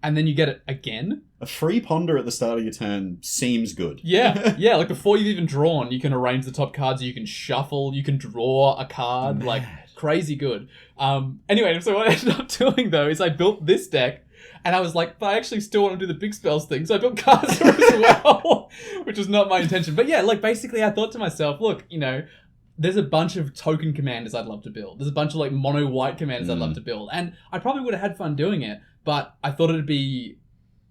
and then you get it again... A free ponder at the start of your turn seems good. Yeah, yeah, like before you've even drawn, you can arrange the top cards, you can shuffle, you can draw a card, Mad. like, crazy good. Anyway, so what I ended up doing, though, is I built this deck, and I was like, but I actually still want to do the big spells thing, so I built cards as well, which was not my intention. But yeah, like, basically I thought to myself, look, you know, there's a bunch of token commanders I'd love to build. There's a bunch of, like, mono white commanders I'd love to build, and I probably would have had fun doing it, but I thought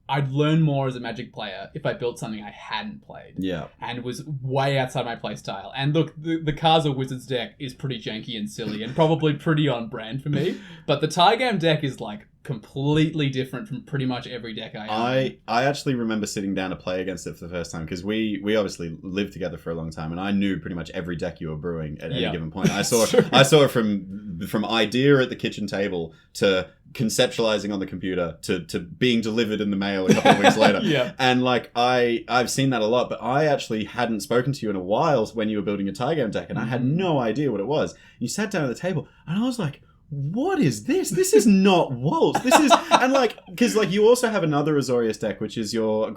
I'd learn more as a Magic player if I built something I hadn't played. Yeah. And was way outside my playstyle. And look, the Karza Wizards deck is pretty janky and silly and probably pretty on brand for me. But the Tygam deck is like completely different from pretty much every deck I own. I actually remember sitting down to play against it for the first time because we obviously lived together for a long time and I knew pretty much every deck you were brewing at any given point. I saw it from idea at the kitchen table to conceptualizing on the computer to being delivered in the mail a couple of weeks later. Yeah. And like I've seen that a lot, but I actually hadn't spoken to you in a while when you were building a Tygam deck and I had no idea what it was. You sat down at the table and I was like, what is this? This is not Walt. This is... And, like... Because, like, you also have another Azorius deck, which is your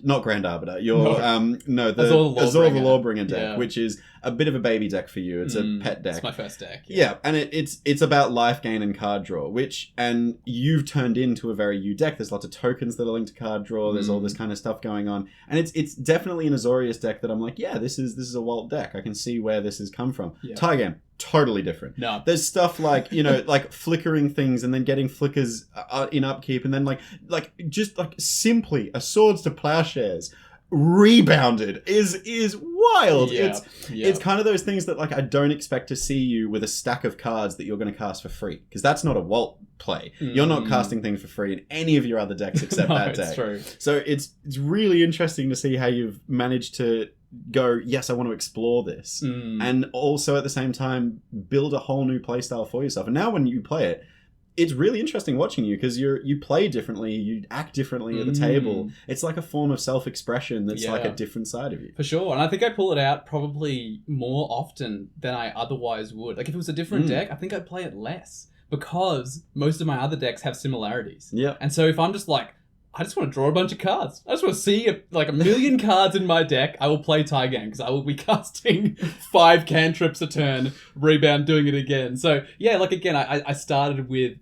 Not Grand Arbiter. Your... the Azor the Lawbringer deck, which is a bit of a baby deck for you. It's a pet deck. It's my first deck. Yeah, and it's about life gain and card draw, and you've turned into a very you deck. There's lots of tokens that are linked to card draw. There's all this kind of stuff going on. And it's definitely an Azorius deck that I'm like, yeah, this is a Walt deck. I can see where this has come from. Yeah. Tygam, totally different. No. There's stuff like, you know, like flickering things and then getting flickers in upkeep and then like just like simply a Swords to Plowshares rebounded is wild. It's kind of those things that like I don't expect to see you with a stack of cards that you're going to cast for free because that's not a Walt play. You're not casting things for free in any of your other decks except that deck. True. So it's really interesting to see how you've managed to go, yes, I want to explore this, and also at the same time build a whole new playstyle for yourself. And now when you play it, it's really interesting watching you because you play differently, you act differently at the table. It's like a form of self-expression that's like a different side of you. For sure. And I think I pull it out probably more often than I otherwise would. Like if it was a different deck, I think I'd play it less because most of my other decks have similarities. Yeah. And so if I'm just like, I just want to draw a bunch of cards. I just want to see a million cards in my deck. I will play Tygam because I will be casting 5 cantrips a turn, rebound, doing it again. So yeah, like again, I started with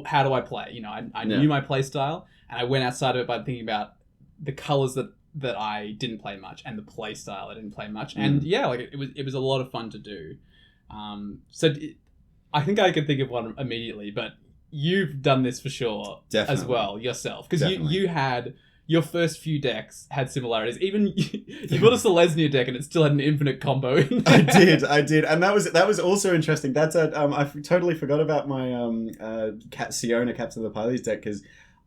how do I play? You know, I knew my play style and I went outside of it by thinking about the colors that I didn't play much and the play style I didn't play much. And yeah, like it was a lot of fun to do. I think I can think of one immediately, but you've done this for sure as well yourself because you had your first few decks had similarities. Even you built a Selesnya deck and it still had an infinite combo in there. I did, and that was also interesting. That's I totally forgot about my Siona Captain of the Pyles deck because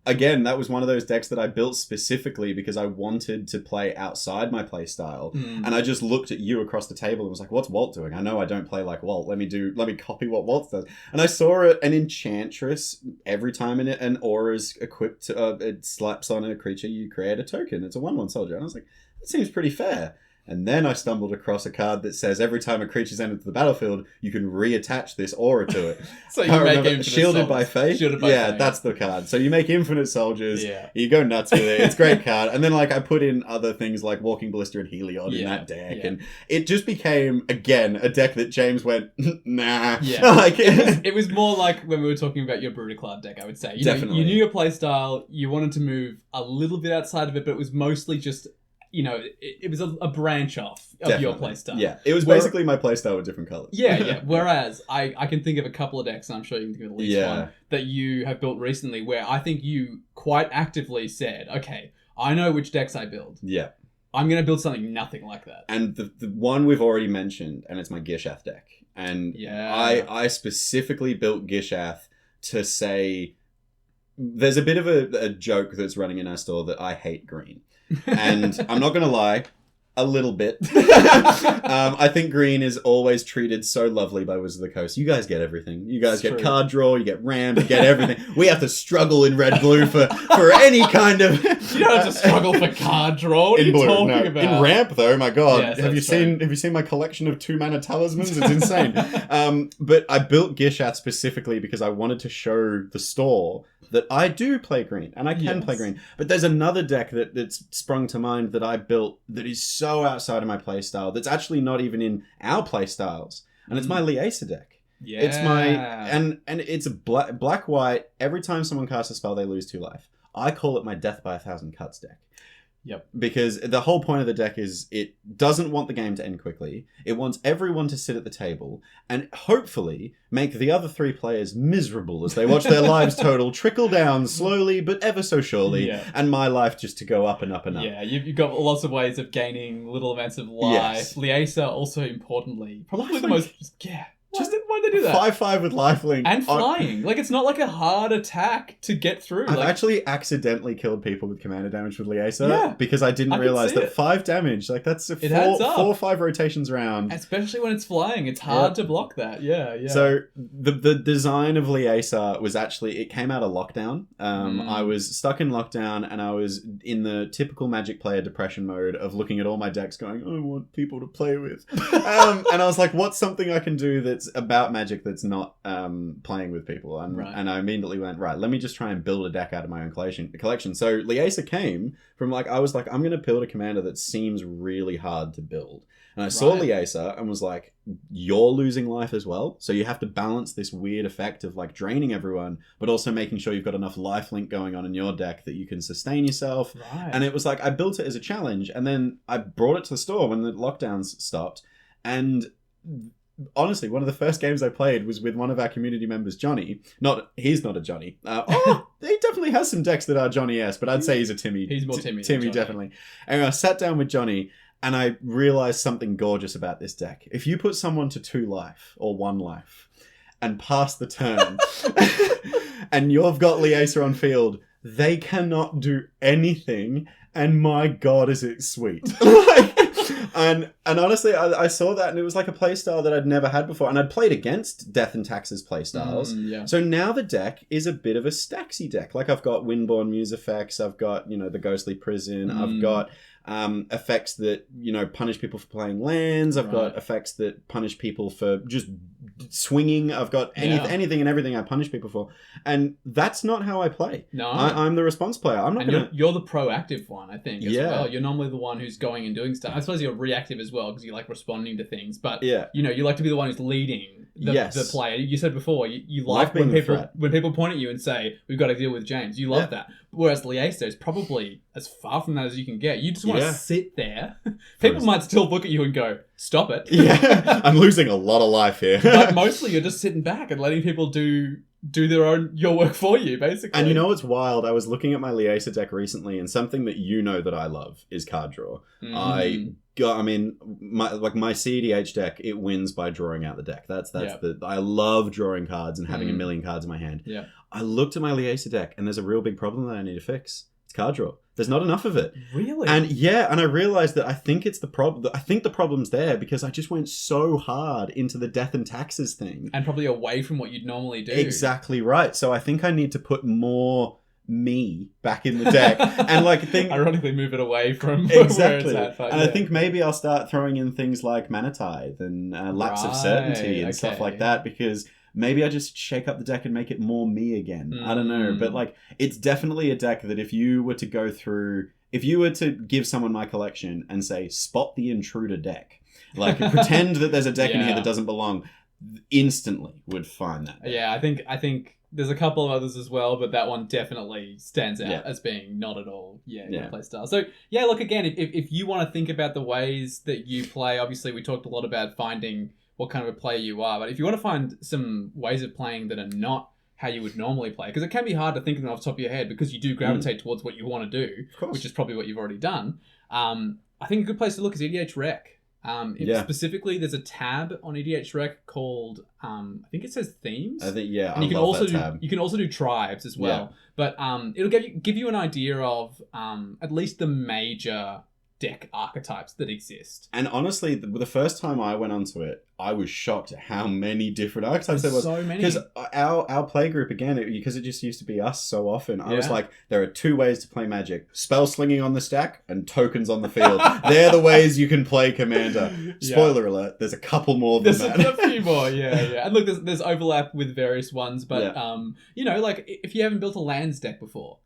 again, that was one of those decks that I built specifically because I wanted to play outside my play style. And I just looked at you across the table and was like, what's Walt doing? I know I don't play like Walt. Let me copy what Walt does. And I saw an Enchantress. Every time an aura is equipped, it slaps on a creature, you create a token. It's a 1/1 soldier. And I was like, that seems pretty fair. And then I stumbled across a card that says every time a creature's entered the battlefield, you can reattach this aura to it. So you make infinite Shielded by Fate. That's the card. So you make infinite soldiers. Yeah. You go nuts with it. It's a great card. And then like I put in other things like Walking Ballista and Heliod in that deck. Yeah. And it just became, again, a deck that James went, nah. Yeah. Like, it was more like when we were talking about your Brutaclad deck, I would say. Definitely. You knew your playstyle. You wanted to move a little bit outside of it, but it was mostly just... You know, it was a branch off of your playstyle. Yeah, it was basically my playstyle with different colors. Yeah. Whereas I can think of a couple of decks, and I'm sure you can think of at least one, that you have built recently where I think you quite actively said, okay, I know which decks I build. Yeah. I'm going to build something nothing like that. And the one we've already mentioned, and it's my Gishath deck. And I specifically built Gishath to say, there's a bit of a joke that's running in our store that I hate green. And I'm not going to lie, A little bit. I think green is always treated so lovely by Wizards of the Coast. You guys get everything. You guys get card draw, you get ramp, you get everything. We have to struggle in red-blue for any kind of... You don't have to struggle for card draw. What are you talking about? In ramp, though, my god. Yes, have you seen my collection of 2-mana talismans? It's insane. But I built Gishat specifically because I wanted to show the store that I do play green, and I can play green. But there's another deck that's sprung to mind that I built that is so outside of my playstyle, that's actually not even in our playstyles, and it's my Liesa deck. Yeah. It's my... And it's a black-white. Every time someone casts a spell, they lose 2 life. I call it my Death by 1,000 Cuts deck. Yep. Because the whole point of the deck is it doesn't want the game to end quickly. It wants everyone to sit at the table and hopefully make the other 3 players miserable as they watch their lives total trickle down slowly but ever so surely, and my life just to go up and up and up. Yeah, you've got lots of ways of gaining little amounts of life. Yes. Liesa, also importantly, probably the most... Why'd they do that? 5/5 with lifelink. And flying. Like, it's not like a hard attack to get through. I've actually accidentally killed people with commander damage with Liesa because I didn't realize that 5 damage, like that's 4 or 5 rotations around. Especially when it's flying. It's hard to block that. Yeah. So the design of Liesa was actually, it came out of lockdown. I was stuck in lockdown and I was in the typical Magic player depression mode of looking at all my decks going, I want people to play with. And I was like, what's something I can do that's about Magic that's not playing with people? And I immediately went, right, let me just try and build a deck out of my own collection. So Liesa came from I was like, I'm going to build a commander that seems really hard to build. And I saw Liesa and was like, you're losing life as well. So you have to balance this weird effect of like draining everyone, but also making sure you've got enough lifelink going on in your deck that you can sustain yourself. Right. And it was like, I built it as a challenge and then I brought it to the store when the lockdowns stopped. And honestly, one of the first games I played was with one of our community members, Johnny. He's not a Johnny. He definitely has some decks that are Johnny-esque, but I'd say he's a Timmy. He's more Timmy. Timmy, definitely. Anyway, I sat down with Johnny and I realized something gorgeous about this deck. If you put someone to 2 life or 1 life and pass the turn and you've got Liesa on field, they cannot do anything. And my God, is it sweet. And honestly, I saw that and it was like a playstyle that I'd never had before. And I'd played against Death and Taxes playstyles. So now the deck is a bit of a Staxy deck. Like I've got Windborn Muse effects. I've got, the Ghostly Prison. I've got effects that, punish people for playing lands. I've got effects that punish people for just swinging. I've got anything and everything I punish people for. And that's not how I play. No. I'm the response player. I'm not you're the proactive one, I think, as well. You're normally the one who's going and doing stuff. I suppose you're reactive as well because you like responding to things. But, you like to be the one who's leading the player. You said before, you like when people point at you and say, we've got to deal with James. You love that. Whereas Liesa is probably as far from that as you can get. You just want to sit there. People might still look at you and go, stop it. I'm losing a lot of life here. But mostly you're just sitting back and letting people do your work for you, basically. And what's wild? I was looking at my Liesa deck recently, and something that that I love is card draw. My CEDH deck, it wins by drawing out the deck. I love drawing cards and having a million cards in my hand. Yeah. I looked at my Liesa deck, and there's a real big problem that I need to fix. It's card draw. There's not enough of it. Really? And I realized that I think it's the problem. I think the problem's there because I just went so hard into the Death and Taxes thing. And probably away from what you'd normally do. Exactly right. So I think I need to put more me back in the deck and ironically move it away from exactly where it's at, I think maybe I'll start throwing in things like Mana Tithe and Lapse of Certainty and stuff like that, because maybe I just shake up the deck and make it more me again. I don't know, but it's definitely a deck that if you were to give someone my collection and say spot the intruder deck, pretend that there's a deck in here that doesn't belong, instantly would find that deck. I think there's a couple of others as well, but that one definitely stands out as being not at all your play style. So look, again, if you want to think about the ways that you play, obviously we talked a lot about finding what kind of a player you are, but if you want to find some ways of playing that are not how you would normally play, because it can be hard to think of them off the top of your head because you do gravitate towards what you want to do, which is probably what you've already done. I think a good place to look is EDH Rec. Specifically, there's a tab on EDH Rec called I think it says themes. I think and you can also do tribes as well. But it'll give you an idea of at least the major deck archetypes that exist. And honestly, the first time I went onto it, I was shocked at how many different archetypes there was. So many. Because our play group, again, because it just used to be us so often, I was Yeah. like, there are 2 ways to play Magic. Spell slinging on the stack and tokens on the field. They're the ways you can play Commander. Spoiler alert, there's a couple more than There's that. a few more, yeah. And look, there's overlap with various ones, but, you know, like, if you haven't built a lands deck before,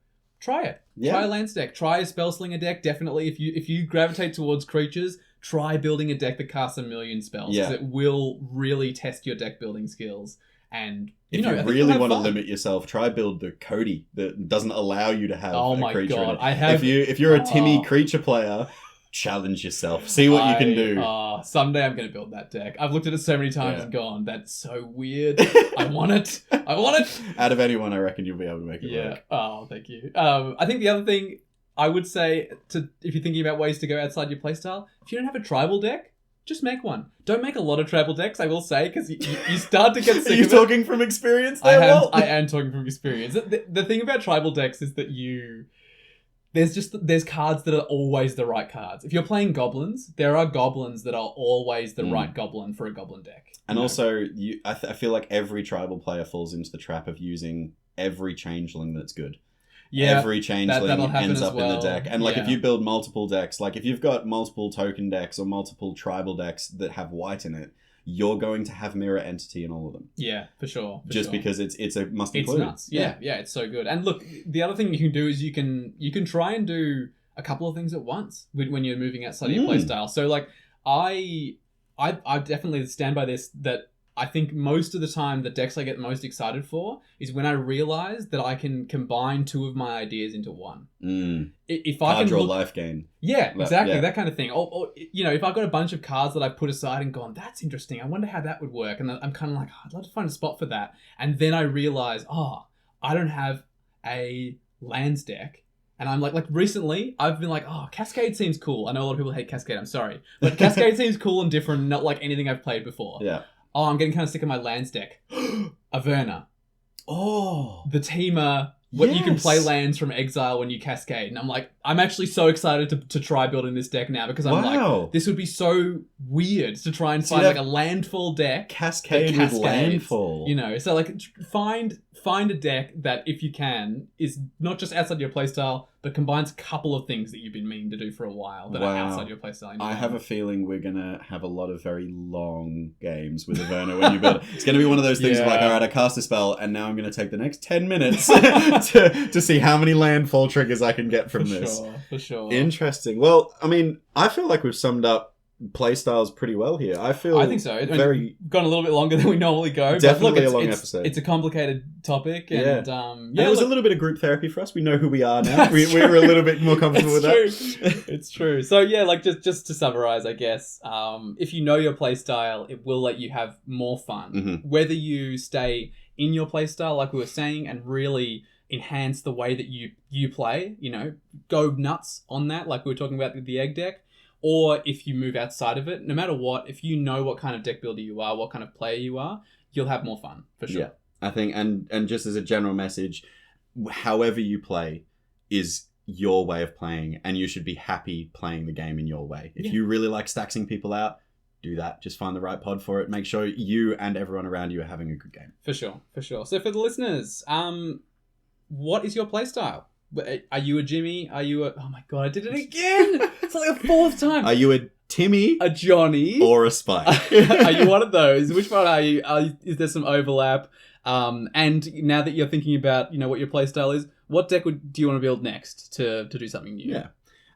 try it. Yeah. Try a lands deck. Try a spellslinger deck. Definitely, if you gravitate towards creatures, try building a deck that casts 1,000,000 spells. Yeah. Because it will really test your deck building skills. And If know, you I think really you'll have want to fun. limit yourself, try build the Cody that doesn't allow you to have Oh a my creature in God, it. I have- If you're a Timmy Oh. creature player, challenge yourself. See what you can do. Someday I'm going to build that deck. I've looked at it so many times Yeah. and gone, that's so weird. I want it. I want it. Out of anyone, I reckon you'll be able to make it work. Oh, thank you. I think the other thing I would say, if you're thinking about ways to go outside your playstyle, if you don't have a tribal deck, just make one. Don't make a lot of tribal decks, I will say, because you start to get sick Are you of it. talking from experience there, Walt? I am talking from experience. The thing about tribal decks is that there's cards that are always the right cards. If you're playing goblins, there are goblins that are always the right goblin for a goblin deck. And you know? also, I feel like every tribal player falls into the trap of using every changeling that's good. Yeah, every changeling that'll happen ends as up in the well. deck. And like if Yeah. you build multiple decks, like if you've got multiple token decks or multiple tribal decks that have white in it, you're going to have mirror entity in all of them. Yeah, for sure. Because it's a must it's include. nuts. Yeah, it's so good. And look, the other thing you can do is you can try and do a couple of things at once when you're moving outside of your playstyle. So like I definitely stand by this, that I think most of the time the decks I get most excited for is when I realize that I can combine 2 of my ideas into one. If I Card can draw look, life gain. yeah, exactly, yeah. that kind of thing. Or you know, if I've got a bunch of cards that I've put aside and gone, that's interesting, I wonder how that would work, and I'm kind of like, I'd love to find a spot for that, and then I realize, I don't have a lands deck. And I'm like recently, I've been like, Cascade seems cool. I know a lot of people hate Cascade, I'm sorry. But Cascade seems cool and different, not like anything I've played before. Yeah. I'm getting kind of sick of my lands deck. Averna. Oh. The Teamer, you can play lands from exile when you Cascade. And I'm like, I'm actually so excited to try building this deck now, because I'm like, this would be so weird to try and find like a landfall deck. Cascade with landfall. You know, so like find a deck that, if you can, is not just outside your playstyle, but combines a couple of things that you've been meaning to do for a while that are outside your playstyle. I have a feeling we're going to have a lot of very long games with Averna when you build it. It's going to be one of those things of like, all right, I cast a spell, and now I'm going to take the next 10 minutes to see how many landfall triggers I can get from this. For sure. Interesting. Well, I mean, I feel like we've summed up playstyles pretty well here. I think so. I mean, we've gone a little bit longer than we normally go. Definitely but look, a long episode. It's a complicated topic, and and it was a little bit of group therapy for us. We know who we are now. We were a little bit more comfortable with that. It's true. So yeah, like just to summarize, I guess, if you know your playstyle, it will let you have more fun. Mm-hmm. Whether you stay in your playstyle, like we were saying, and really enhance the way that you play, you know, go nuts on that, like we were talking about with the egg deck. Or if you move outside of it, no matter what, if you know what kind of deck builder you are, what kind of player you are, you'll have more fun, for sure. Yeah, I think, and just as a general message, however you play is your way of playing, and you should be happy playing the game in your way. If you really like staxing people out, do that. Just find the right pod for it. Make sure you and everyone around you are having a good game. For sure. So for the listeners, what is your playstyle? Are you a Jimmy? Are you a... Oh my god, I did it again! It's like the 4th time. Are you a Timmy? A Johnny? Or a Spike? Are you one of those? Which one are you? Is there some overlap? And now that you're thinking about, you know, what your playstyle is, what deck do you want to build next to do something new? Yeah.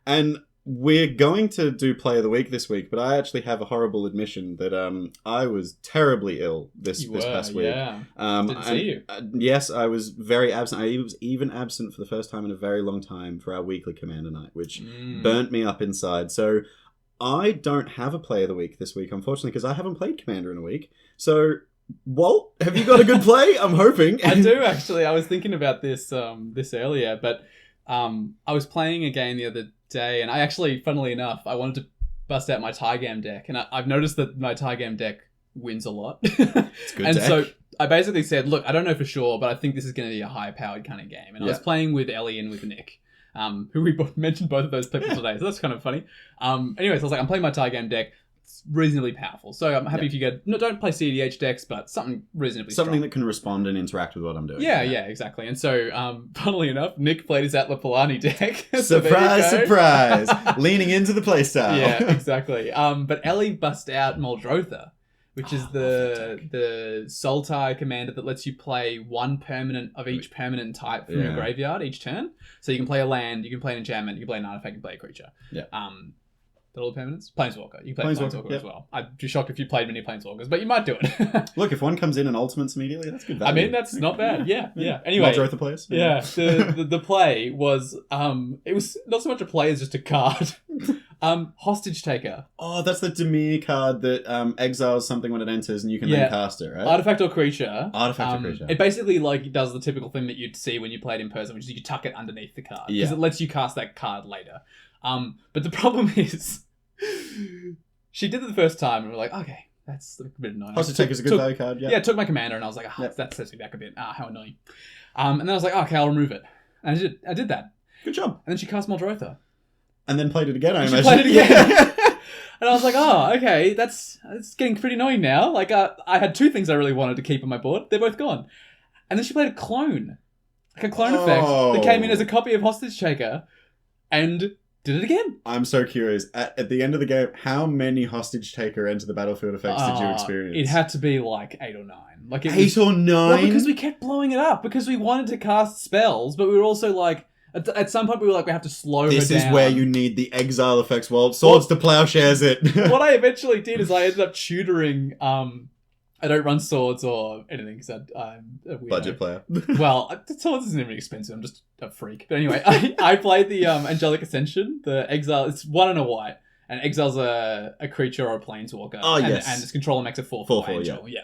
And we're going to do Play of the Week this week, but I actually have a horrible admission that I was terribly ill this past week. Yeah. Didn't see you. Yes, I was very absent. I was even absent for the first time in a very long time for our weekly Commander night, which burnt me up inside. So I don't have a Play of the Week this week, unfortunately, because I haven't played Commander in a week. So, Walt, have you got a good play? I'm hoping. I do, actually. I was thinking about this earlier, but I was playing a game the other day, and I actually, funnily enough, I wanted to bust out my Tygam deck, and I've noticed that my Tygam deck wins a lot. It's a good deck. So I basically said, look, I don't know for sure, but I think this is going to be a high-powered kind of game. And I was playing with Ellie and with Nick. who we mentioned both of those people today, so that's kind of funny. Anyways, I was like, I'm playing my tie game deck. It's reasonably powerful, so I'm happy if you get don't play CDH decks, but something reasonably something strong. that can respond and interact with what I'm doing. Yeah, exactly. And so, funnily enough, Nick played his Atla Palani deck. Surprise, surprise! Leaning into the playstyle. Yeah, exactly. But Ellie bust out Muldrotha, which is the Sultai commander that lets you play one permanent of each permanent type from your graveyard each turn. So you can play a land, you can play an enchantment, you can play an artifact, you can play a creature. Yeah. That all the permanents? Planeswalker. You can play Planeswalker yep. as well. I'd be shocked if you played many Planeswalkers, but you might do it. Look, if one comes in and ultimates immediately, that's good value. I mean, that's not bad. Yeah. Anyway. Muldrotha players. Yeah. The play was, it was not so much a play as just a card. Hostage Taker. Oh, that's the Dimir card that exiles something when it enters and you can then cast it, right? Artifact or creature. Artifact or creature. It basically does the typical thing that you'd see when you play it in person, which is you tuck it underneath the card. Because it lets you cast that card later. But the problem is, she did it the first time and we're like, okay, that's a bit annoying. Hostage Taker's a good value card, yeah. Yeah, took my commander and I was like, that sets me back a bit. How annoying. And then I was like, okay, I'll remove it. And I did that. Good job. And then she cast Muldrotha. And then played it again, I imagine. She played it again. And I was like, okay, it's getting pretty annoying now. Like, I had two things I really wanted to keep on my board. They're both gone. And then she played a clone. Like a clone effect that came in as a copy of Hostage Taker and did it again. I'm so curious. At the end of the game, how many Hostage Taker Enter the Battlefield effects did you experience? It had to be like 8 or 9. Like 8 or 9? Well, because we kept blowing it up. Because we wanted to cast spells, but we were also like... At some point, we were like, we have to slow her down. This is where you need the exile effects, Walt. Swords to Plowshares it. What I eventually did is I ended up tutoring... I don't run swords or anything because I'm a weirdo. Budget player. Well, swords isn't even expensive. I'm just a freak. But anyway, I played the Angelic Ascension, the exile. It's 1 and a white, and exiles a creature or a planeswalker. Oh, yes. And its controller makes a 4/4 4/4, angel. Yeah.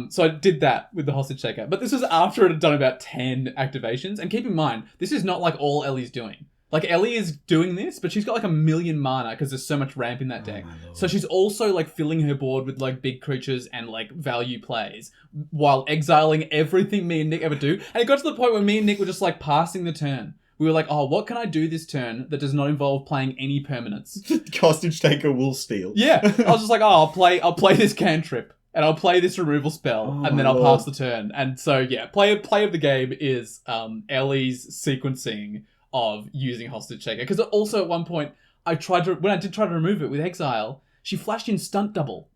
So I did that with the Hostage Taker. But this was after it had done about 10 activations. And keep in mind, this is not like all Ellie's doing. Like, Ellie is doing this, but she's got like 1 million mana because there's so much ramp in that deck. So she's also like filling her board with like big creatures and like value plays while exiling everything me and Nick ever do. And it got to the point where me and Nick were just like passing the turn. We were like, oh, what can I do this turn that does not involve playing any permanents? Hostage Taker will steal. Yeah. I was just like, oh, I'll play this cantrip. And I'll play this removal spell, and then I'll pass the turn. And so, yeah, play of the game is Ellie's sequencing of using Hostage Taker. Because also at one point, when I did try to remove it with Exile, she flashed in Stunt Double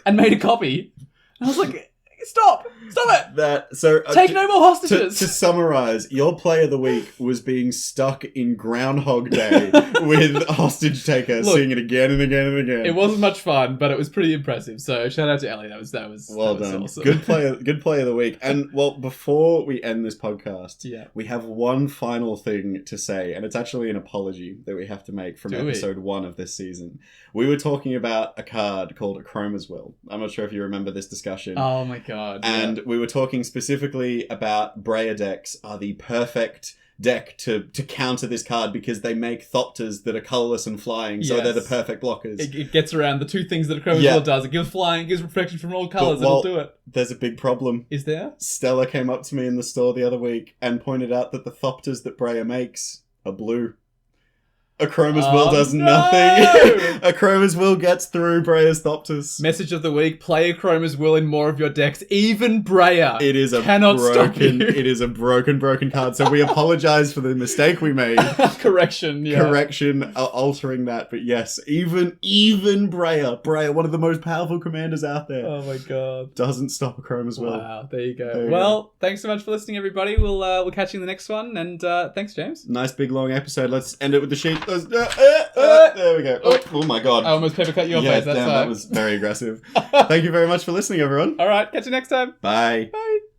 and made a copy. And I was like, stop it! Take no more hostages! To summarize, your play of the week was being stuck in Groundhog Day with Hostage Taker, seeing it again and again and again. It wasn't much fun, but it was pretty impressive. So shout out to Ellie. That was well that was done. Awesome. Good play of the week. And well, before we end this podcast, we have one final thing to say, and it's actually an apology that we have to make from episode 1 of this season. We were talking about a card called Chroma's Will. I'm not sure if you remember this discussion. Oh my god. And we were talking specifically about Breya decks are the perfect deck to counter this card because they make Thopters that are colorless and flying, so they're the perfect blockers. It gets around the two things that a Chroma's Will does. It gives flying, it gives reflection from all colors, it'll do it. There's a big problem. Is there? Stella came up to me in the store the other week and pointed out that the Thopters that Breya makes are blue. A Chroma's Will does nothing. A Chroma's Will gets through Breya's Thopters. Message of the week, play a Chroma's Will in more of your decks. Even Breya It is a broken card. So we apologize for the mistake we made. Correction, altering that. But yes, even Breya, one of the most powerful commanders out there. Oh my god. Doesn't stop a Chroma's Will. Wow, there you go. Thanks so much for listening, everybody. We'll catch you in the next one. And thanks, James. Nice big long episode. Let's end it with the sheet. There we go. Oh my god. I almost paper cut your face. That was very aggressive. Thank you very much for listening, everyone. All right, catch you next time. Bye. Bye.